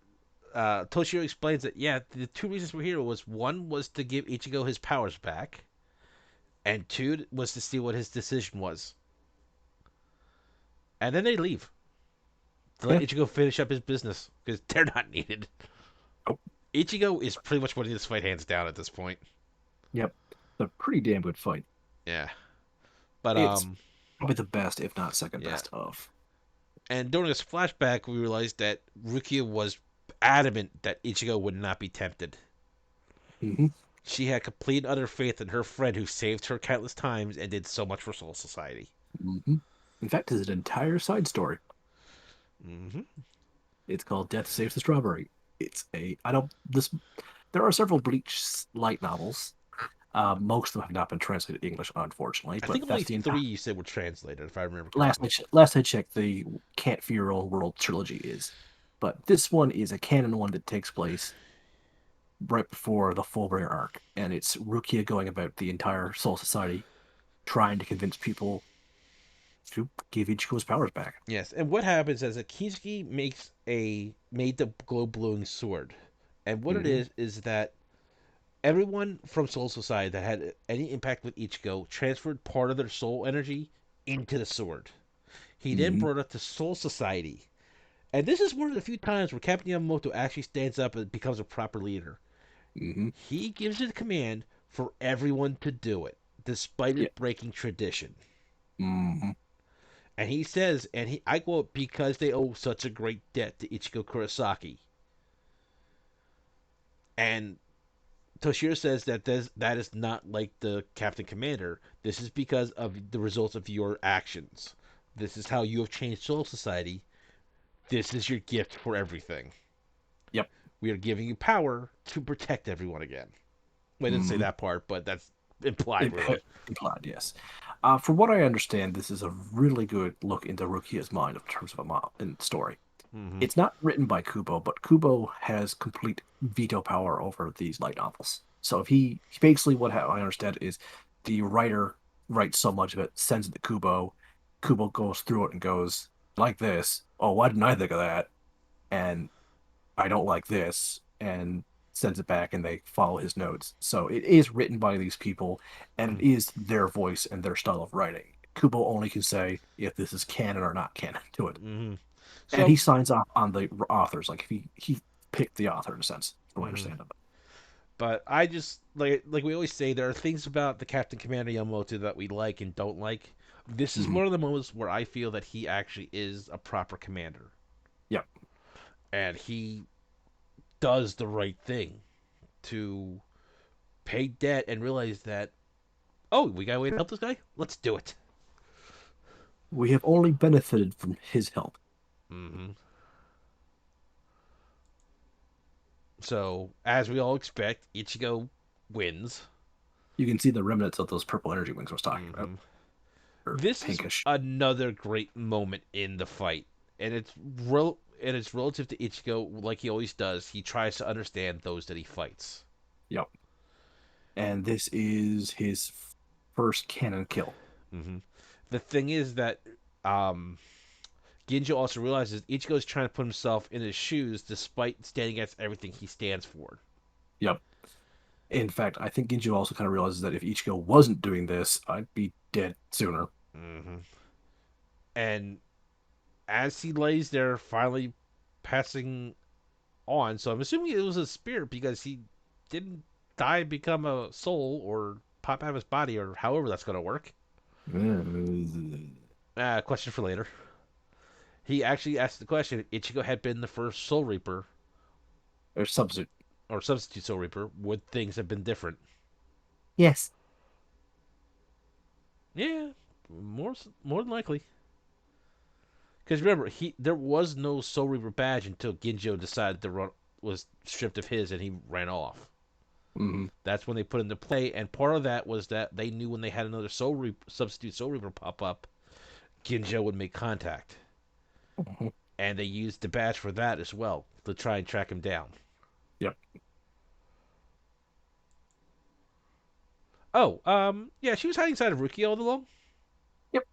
Toshiro explains that yeah, the two reasons we're here was one was to give Ichigo his powers back, and two was to see what his decision was. And then they leave to let Yeah. Ichigo finish up his business because they're not needed. Oh, Ichigo is pretty much winning this fight hands down at this point. yep. It's a pretty damn good fight. Yeah, but It's probably the best, if not second yeah. best, of. And during this flashback, we realized that Rukia was adamant that Ichigo would not be tempted. Hmm. She had complete and utter faith in her friend who saved her countless times and did so much for Soul Society. Hmm. In fact, it's an entire side story. Hmm. It's called Death Saves the Strawberry. It's a I don't this There are several Bleach light novels. Most of them have not been translated to English, unfortunately, I but think only that's the entire. three you said were translated, if I remember correctly. Last I checked, the Can't Fear Your Own World trilogy is, but this one is a canon one that takes place right before the Fullbringer arc, and it's Rukia going about the entire Soul Society trying to convince people to give Ichigo's powers back. Yes, and what happens is that Kizuki made the glow glowing sword, and what it Hmm. is that everyone from Soul Society that had any impact with Ichigo transferred part of their soul energy into the sword. He then Hmm. brought it to Soul Society, and this is one of the few times where Captain Yamamoto actually stands up and becomes a proper leader. Hmm. He gives it a command for everyone to do it, despite Yeah. it breaking tradition. Hmm. And he says, and I quote, because they owe such a great debt to Ichigo Kurosaki. And Toshiro says that is not like the Captain Commander. This is because of the results of your actions. This is how you have changed Soul Society. This is your gift for everything. Yep. We are giving you power to protect everyone again. Well, I didn't say Hmm. that part, but that's implied, really. Implied, yes. From what I understand, this is a really good look into Rukia's mind in terms of a in story. Mm-hmm. It's not written by Kubo, but Kubo has complete veto power over these light novels. So if he basically what I understand is the writer writes so much of it, sends it to Kubo. Kubo goes through it and goes like this. Oh, why didn't I think of that? And I don't like this, and sends it back, and they follow his notes. So it is written by these people, and it is their voice and their style of writing. Kubo only can say if this is canon or not canon to it, Mm-hmm. and he So, signs off on the authors. Like if he picked the author in a sense, from what I mm-hmm. understand of it. But I just like we always say, there are things about the Captain Commander Yamamoto that we like and don't like. This is Mm-hmm. one of the moments where I feel that he actually is a proper commander, Yep, and he does the right thing to pay debt and realize that, oh, we got a way to help this guy. Let's do it. we have only benefited from his help. Mm-hmm. So as we all expect, Ichigo wins. You can see the remnants of those purple energy wings I was talking about, Mm-hmm. or This is pinkish. another great moment in the fight, and it's relative to Ichigo, like he always does. He tries to understand those that he fights. Yep, and this is his first canon kill. Mm-hmm. The thing is that um, Ginjo also realizes Ichigo is trying to put himself in his shoes, despite standing against everything he stands for. Yep. In fact, I think Ginju also kind of realizes that if Ichigo wasn't doing this, I'd be dead sooner. Mm-hmm. And as he lays there, finally passing on, so I'm assuming it was a spirit because he didn't die, become a soul, or pop out of his body, or however that's going to work. Question for later. He actually asked the question if Ichigo had been the first Soul Reaper Or substitute. or substitute Soul Reaper, would things have been different? Yes. Yeah, more than likely. Because remember, he there was no Soul Reaper badge until Ginjo decided to run was stripped of his and he ran off. Hmm. That's when they put into play, and part of that was that they knew when they had another substitute Soul Reaper pop up, Ginjo would make contact, Hmm. and they used the badge for that as well to try and track him down. Yep. Oh, yeah, she was hiding inside of Ruki all along. Yep.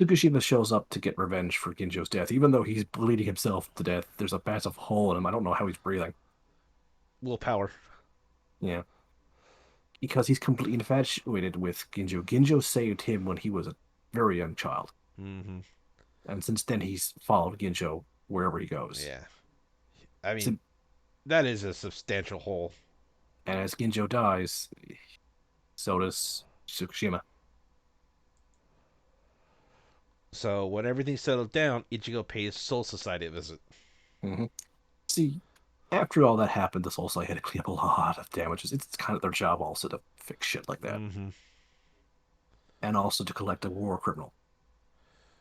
Tsukushima shows up to get revenge for Ginjo's death. Even though he's bleeding himself to death, there's a massive hole in him. I don't know how he's breathing. Willpower. Yeah. Because he's completely infatuated with Ginjo. Ginjo saved him when he was a very young child. Mm-hmm. And since then, he's followed Ginjo wherever he goes. Yeah, I mean So, that is a substantial hole. and as Ginjo dies, so does Tsukushima. So when everything settled down, Ichigo pays Soul Society a visit. Hmm. See, after all that happened, this also had to clean up a lot of damages. It's kind of their job also to fix shit like that. Mm-hmm. And also to collect a war criminal.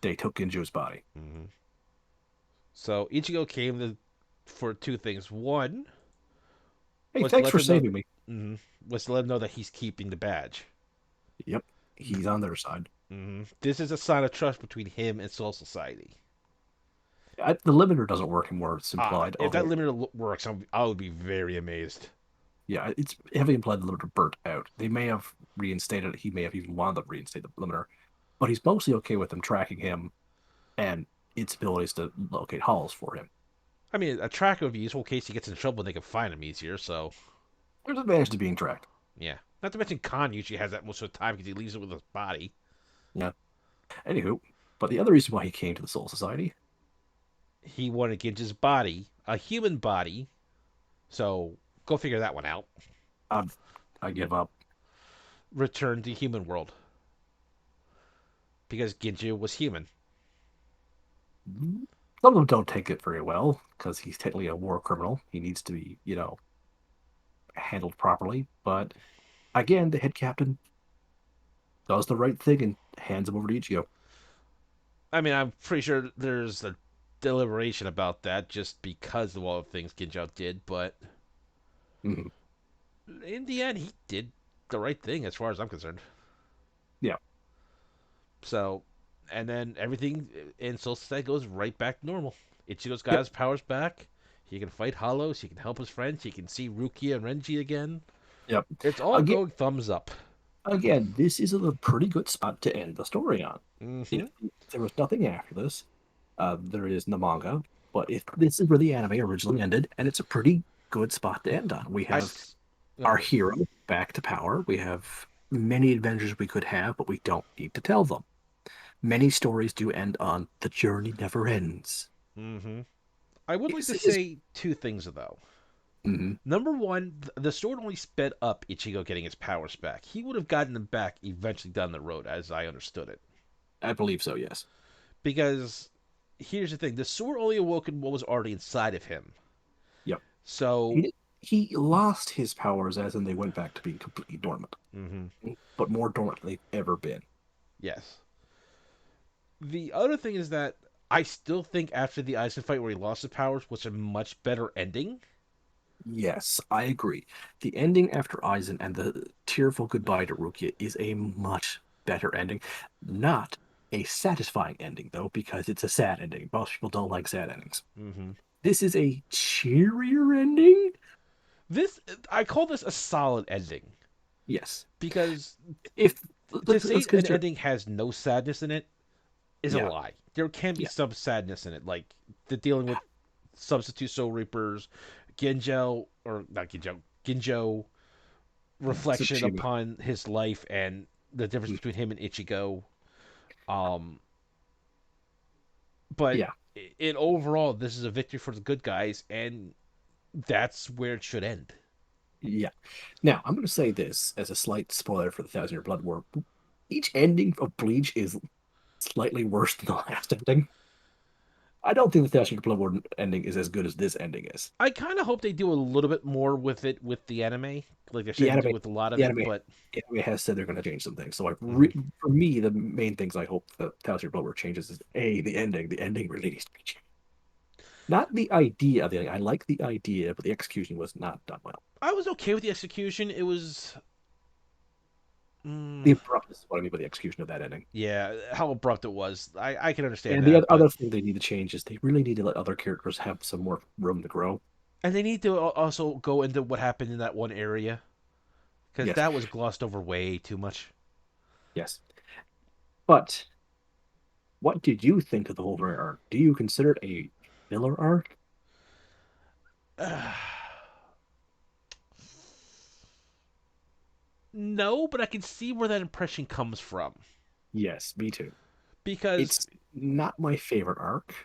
They took Ginju's body. Mm-hmm. So Ichigo came for two things. One Hey, was to thanks let for them know. saving me. Mm-hmm, was to let them know that he's keeping the badge. Yep, he's on their side. Mm-hmm. This is a sign of trust between him and Soul Society. The limiter doesn't work anymore, it's implied. If that Although, limiter works, I would be very amazed. yeah, it's heavily implied the limiter burnt out. They may have reinstated it. He may have even wanted to reinstate the limiter. But he's mostly okay with them tracking him and its abilities to locate halls for him. I mean, a tracker would be useful in case he gets in trouble and they can find him easier. So There's an advantage to being tracked. yeah. Not to mention Khan usually has that most of the time because he leaves it with his body. Yeah. Anywho, but the other reason why he came to the Soul Society, He wanted Ginja's body, a human body. So go figure that one out. I, I give up. Return to human world because Ginja was human. Some of them don't take it very well because he's technically a war criminal. He needs to be, handled properly. But again, the head captain does the right thing and hands him over to Ichigo. I mean, I'm pretty sure there's a deliberation about that just because of all the things Ginjo did, but Mhm. in the end, he did the right thing as far as I'm concerned. Yeah, So, and then everything in Soul Society goes right back to normal. Ichigo's got yep, his powers back. He can fight Hollows. He can help his friends. He can see Rukia and Renji again. yep. It's all Again, going thumbs up. this is a pretty good spot to end the story on. Mm-hmm. If there was nothing after this, there is the manga. But if this is where the anime originally ended, and it's a pretty good spot to end on. We I. have Oh, our hero back to power. We have many adventures we could have, but we don't need to tell them. Many stories do end on the journey never ends. mm-hmm. I would like to Is say two things though. mhm, Number one, the sword only sped up Ichigo getting his powers back. He would have gotten them back eventually down the road, as I understood it. I believe so, yes. Because here's the thing: the sword only awoken what was already inside of him. Yep. So, He lost his powers as in they went back to being completely dormant, mm-hmm. but more dormant than they've ever been. Yes. The other thing is that I still think after the Aizen fight where he lost his powers was a much better ending. Yes, I agree. The ending after Aizen and the tearful goodbye to Rukia is a much better ending. Not a satisfying ending, though, because it's a sad ending. Most people don't like sad endings. Mm-hmm. This is a cheerier ending. This I call this a solid ending Yes. because If to let's say an consider, ending has no sadness in it is a yeah, lie. There can be yeah, some sadness in it, like the dealing with substitute soul reapers, Ginjo or not Ginjo, Ginjo reflection Tsukushima. upon his life and the difference Mm, between him and Ichigo. Um, but yeah, in overall, this is a victory for the good guys, and that's where it should end. yeah. Now I'm going to say this as a slight spoiler for the Thousand Year Blood War. Each ending of Bleach is slightly worse than the last ending. I don't think the Thousand Year Blood War ending is as good as this ending is. I kind of hope they do a little bit more with it with the anime, like they're The starting to do anime, with a lot of the it. anime, But the anime has said they're going to change some things. So mhm. for me, the main things I hope the Thousand Year Blood War changes is a the ending. The ending really needs to be changed. Not the idea of the ending. I like the idea, but the execution was not done well. I was okay with the execution. It was, The mm, abruptness is what I mean by the execution of that ending. yeah, how abrupt it was. I can understand And the that, but other thing they need to change is they really need to let other characters have some more room to grow. and they need to also go into what happened in that one area because Yes, that was glossed over way too much. yes. But what did you think of the Wolverine arc? Do you consider it a filler arc? No, but I can see where that impression comes from Yes, me too. because It's not my favorite arc,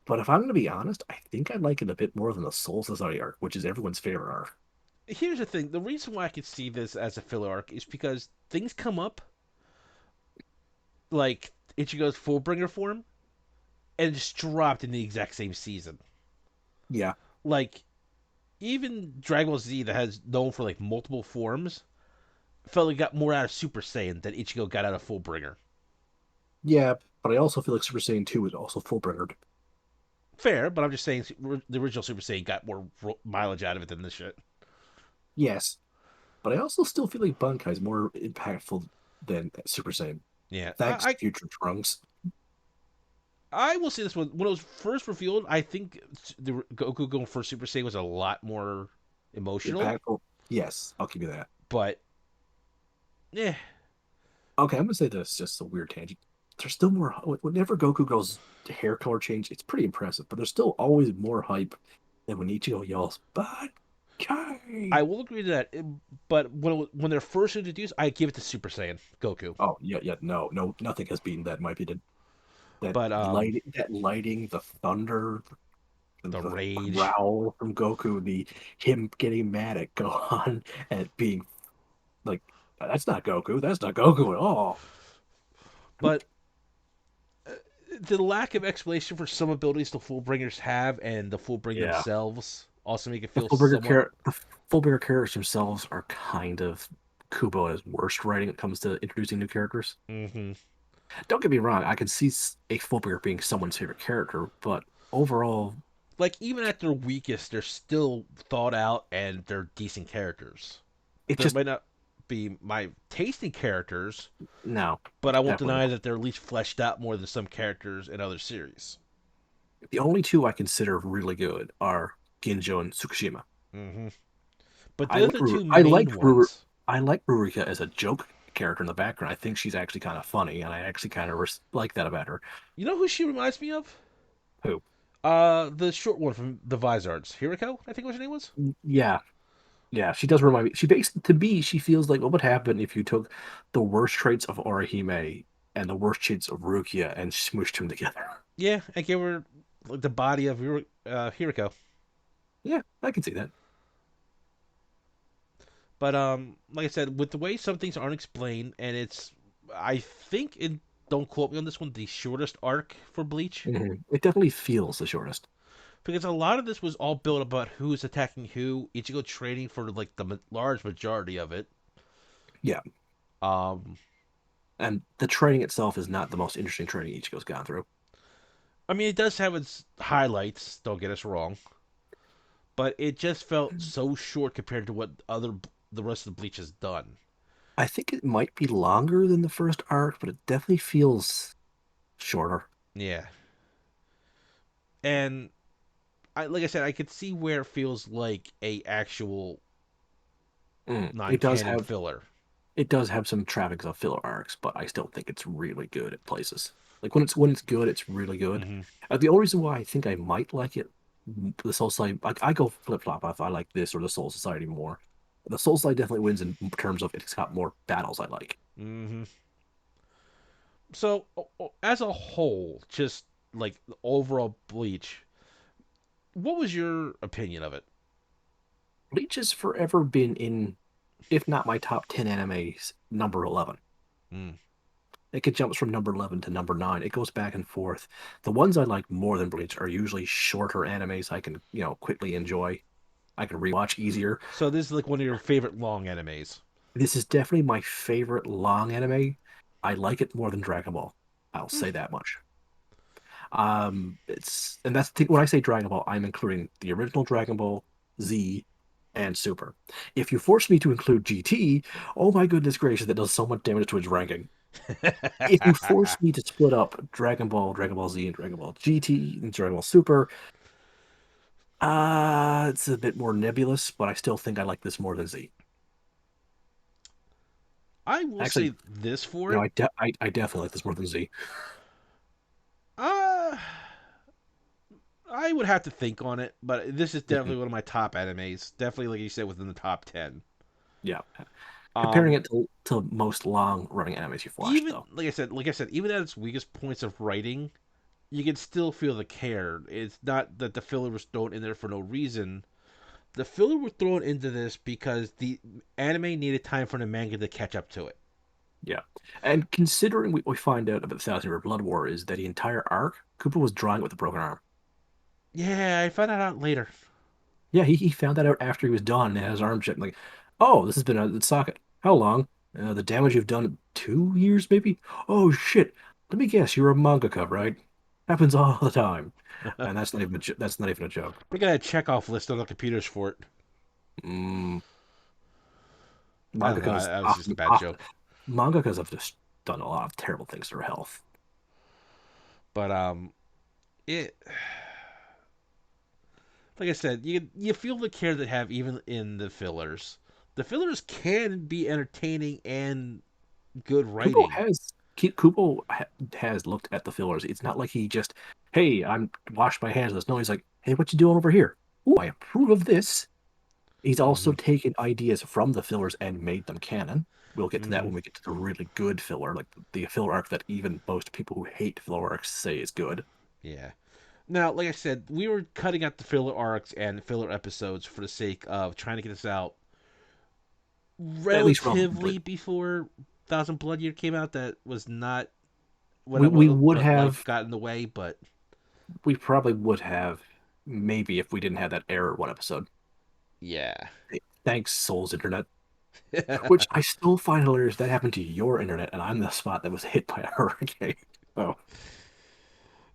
but if I'm going to be honest, I think I like it a bit more than the Soul Society arc, which is everyone's favorite arc. here's the thing: the reason why I could see this as a filler arc is because things come up like Ichigo's Fullbringer form and just dropped in the exact same season. Yeah, Like even Dragon Ball Z that has known for like multiple forms felt like it got more out of Super Saiyan than Ichigo got out of Fullbringer. yeah, but I also feel like Super Saiyan 2 is also full bringered. Fair, but I'm just saying the original Super Saiyan got more mileage out of it than this shit. Yes, but I also still feel like Bunkai is more impactful than Super Saiyan. Yeah, Thanks, Future Trunks. I will say this one when it was first revealed. I think the Goku going for Super Saiyan was a lot more emotional, Impactful. Yes, I'll give you that. but yeah, Okay, I'm gonna say this, just a weird tangent. There's still more. Whenever Goku goes hair color change, it's pretty impressive, but there's still always more hype than when Ichigo yells, I Bunkai! will agree to that. But when they're first introduced, I give it to Super Saiyan Goku. Oh, yeah, yeah, no, nothing has beaten that in my opinion. But That lighting, the thunder, the the rage, growl from Goku, the him getting mad at Gohan and being like, that's not Goku, that's not Goku at all. but the lack of explanation for some abilities the Fullbringers have and the Fullbring Yeah, themselves. Also make it The feel somewhat. full bigger characters themselves are kind of Kubo's worst writing when it comes to introducing new characters. Hmm. Don't get me wrong, I can see a full bigger being someone's favorite character, but overall, Like even at their weakest, they're still thought out and they're decent characters. it They just might not be my tasting characters, no, but I won't definitely deny not. that they're at least fleshed out more than some characters in other series. The only two I consider really good are Ginjo and Tsukushima. Hmm. But they're the two I like main ones. I like Rurika as a joke character in the background. I think she's actually kind of funny, and I actually kind of like that about her. You know who she reminds me of? Who? The short one from the Vizards, Hiriko, I think what her name was. Yeah, yeah, she does remind me. To me, she feels like what would happen if you took the worst traits of Orihime and the worst traits of Rukia and smooshed them together. Yeah, I gave her like the body of Hiriko. Yeah, I can see that. But like I said, with the way some things aren't explained, and it's, I think it. Don't quote me on this one. The shortest arc for Bleach, It definitely feels the shortest. because a lot of this was all built about who's attacking who. Ichigo training for like the large majority of it. Yeah, Um, and the training itself is not the most interesting training Ichigo's gone through. I mean, it does have its highlights. Don't get us wrong, but it just felt so short compared to what the rest of the Bleach has done. I think it might be longer than the first arc, but it definitely feels shorter. Yeah, and like I said, I could see where it feels like a actual It does non-canon have filler. some traffic of filler arcs, but I still think it's really good at places. Like when it's good, it's really good. Hmm. The only reason why I think I might like it, the Soul Society, I go flip flop if I like this or the Soul Society more. The Soul Society definitely wins in terms of it's got more battles I like. Hmm. So, as a whole, just like the overall Bleach, what was your opinion of it? Bleach has forever been in, if not my top 10 animes, number 11. Mm. It jumps from number 11 to number 9. It goes back and forth. The ones I like more than Bleach are usually shorter animes I can, quickly enjoy. I can rewatch easier. So this is like one of your favorite long animes. This is definitely my favorite long anime. I like it more than Dragon Ball. I'll Hmm. say that much. When I say Dragon Ball, I'm including the original Dragon Ball, Z, and Super. If you force me to include GT, oh my goodness gracious, that does so much damage to its ranking. If you force me to split up Dragon Ball, Dragon Ball Z, and Dragon Ball GT and Dragon Ball Super, it's a bit more nebulous, but I still think I like this more than Z. I will Actually, say this for no, it. I definitely like this more than Z. Uh, I would have to think on it, but this is Mhm. definitely one of my top animes. Definitely, like you said, within the top 10. Yeah. Comparing Um, it to most long running animes you've watched, even though. like I said, even at its weakest points of writing, you can still feel the care. It's not that the filler was thrown in there for no reason. The filler was thrown into this because the anime needed time for the manga to catch up to it. Yeah. And considering we find out about the Thousand Year Blood War is that the entire arc, Cooper was drawing with a broken arm. Yeah, I found that out later. Yeah, he found that out after he was done and had his arm checked. Like, oh, this has been out of its socket. How long? The damage you've done, 2 years maybe? Oh shit. Let me guess, you're a mangaka, right? Happens all the time. And that's not even a joke. We got a checkoff list on the computers for it. Mm, I don't know. mangakas That was just a often, bad often joke. mangakas have just done a lot of terrible things to their health. But it like I said, you feel the care they have even in the fillers. The fillers can be entertaining and good Kubo writing. has Kubo has looked at the fillers. It's not like he just, hey, I'm washed my hands of this. No, he's like, hey, what you doing over here? Ooh, I approve of this. He's also Hmm. taken ideas from the fillers and made them canon. We'll get to that Hmm. when we get to the really good filler, like the filler arc that even most people who hate filler arcs say is good. Yeah. Now, like I said, we were cutting out the filler arcs and filler episodes for the sake of trying to get this out At least relatively relatively. before Thousand Blood Year came out. That was not We what would what life have got in the way, but we probably would have. maybe if we didn't have that error one episode. Yeah. Thanks, Soul's internet. Which I still find hilarious. That happened to your internet, and I'm the spot that was hit by a hurricane. Oh,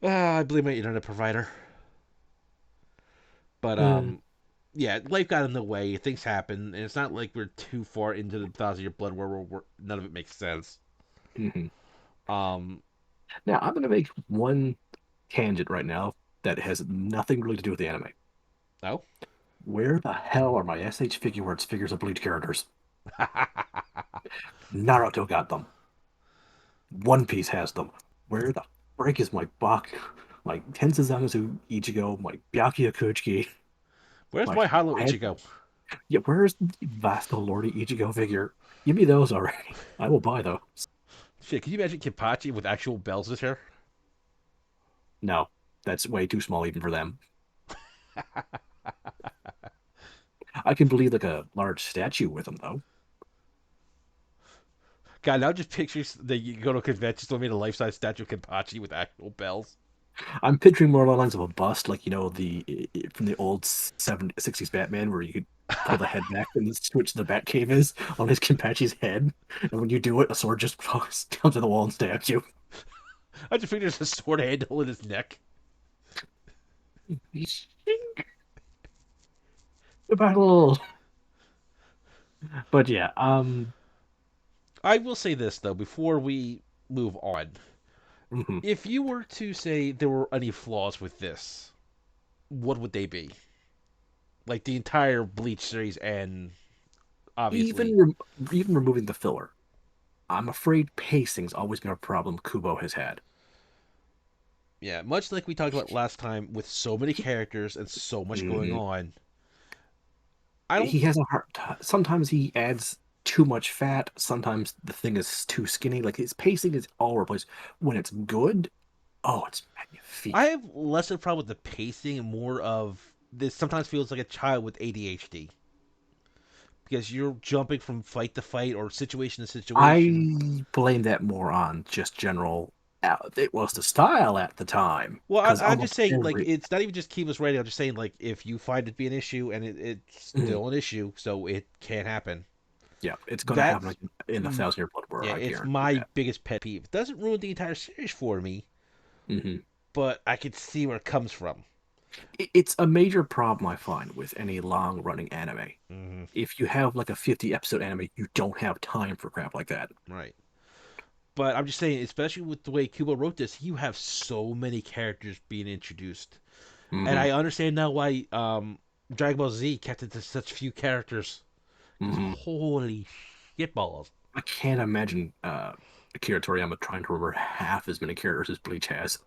I blame my internet provider. But mm-hmm. yeah, life got in the way. Things happen, and it's not like we're too far into the Thousand Year Blood where none of it makes sense. Um, Now I'm gonna make one tangent right now that has nothing really to do with the anime. oh, Where the hell are my SH figure where it's figures of Bleach characters? Naruto got them. One Piece has them. Where the frick is my my Tensuzansu Ichigo, my Byakuya Kuchiki, where's my my Halo I had, Ichigo? yeah, where's the Vasco Lordy Ichigo figure? Give me those already. I will buy those. Shit, can you imagine Kipachi with actual bells this hair? No, that's way too small even for them. I can believe like a large statue with them though. God, now just pictures that you go to a convention, still made a life size statue of Kipachi with actual bells. I'm picturing more along the lines of a bust, like from the old 70s, 60s Batman, where you could pull the head back and switch the Batcave is on his Kenpachi's head, and when you do it, a sword just comes to the wall and stabs you. I just figured there's a sword handle in his neck. The battle. But yeah, I will say this though, before we move on, mhm. if you were to say there were any flaws with this, what would they be? Like the entire Bleach series, and obviously, even rem even removing the filler, I'm afraid pacing's always been a problem Kubo has had. yeah, much like we talked about last time, with so many He, characters and so much going mhm. on, I don't. He has a hard time. Sometimes he adds too much fat. Sometimes the thing is too skinny. Like his pacing is all over the place. When it's good, oh, it's I magnifique. have less of a problem with the pacing and more of this. Sometimes feels like a child with ADHD because you're jumping from fight to fight or situation to situation. I blame that more on just general. It was the style at the time Well, because I'm just almost saying, like, every. it's not even just Kiva's writing. I'm just saying, like, if you find it to be an issue and it's Mhm. still an issue, so it can't happen. Yeah, it's gonna happen That's, like, in the Thousand Year Blood War. yeah, I it's guarantee my that. biggest pet peeve. It doesn't ruin the entire series for me, Hmm. but I can see where it comes from. It's a major problem I find with any long running anime. Hmm. If you have like a 50 episode anime, you don't have time for crap like that. Right. But I'm just saying, especially with the way Kubo wrote this, you have so many characters being introduced. And Hmm. I understand now why Dragon Ball Z kept it to such few characters. Because Hmm. holy shitballs. I can't imagine Akira Toriyama trying to remember half as many characters as Bleach has.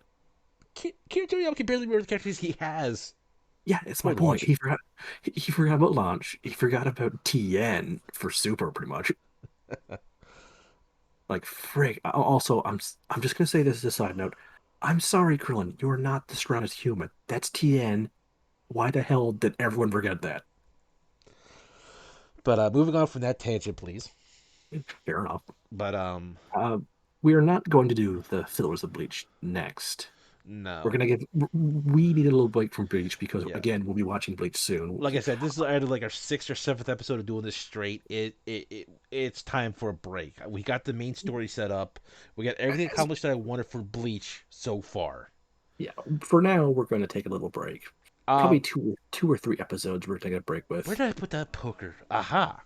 Kira Toriyama can barely remember the characters he has. Yeah, it's my Point point. launch. He forgot about Launch. He forgot about Tien for Super, pretty much. Like frig. Also, I'm just gonna say this as a side note. I'm sorry, Krillin. You're not the strongest human. That's Tien. Why the hell did everyone forget that? But moving on from that tangent, please. Fair enough. But Uh, we are not going to do the fillers of Bleach next. We're no, gonna give. We need a little break from Bleach because yeah. again, we'll be watching Bleach soon. Like I said, this is either like our sixth or seventh episode of doing this straight. It's time for a break. We got the main story set up. We got everything accomplished that I wanted for Bleach so far. Yeah, for now, we're going to take a little break. Probably Um, two or three episodes we're taking a break where with. did I put that poker? Aha.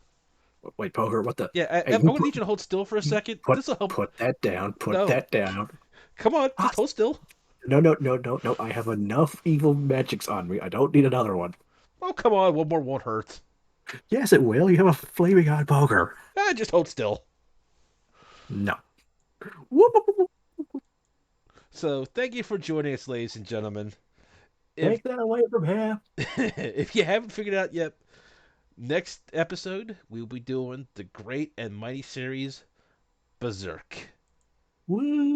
Wait, Poker, what the? Yeah, Hey, I'm gonna need you to hold still for a second. This will help. put that down. Put No, that down. come on, Ah, just hold still. no, no, no, no, no. I have enough evil magics on me. I don't need another one. Oh, come on, one more won't hurt. Yes, it will. You have a flaming eye Poker. Just hold still. No. Whoop, whoop, whoop, whoop. So, thank you for joining us, ladies and gentlemen. If Take that away from here. if you haven't figured out yet, next episode we'll be doing the great and mighty series Berserk. Woo.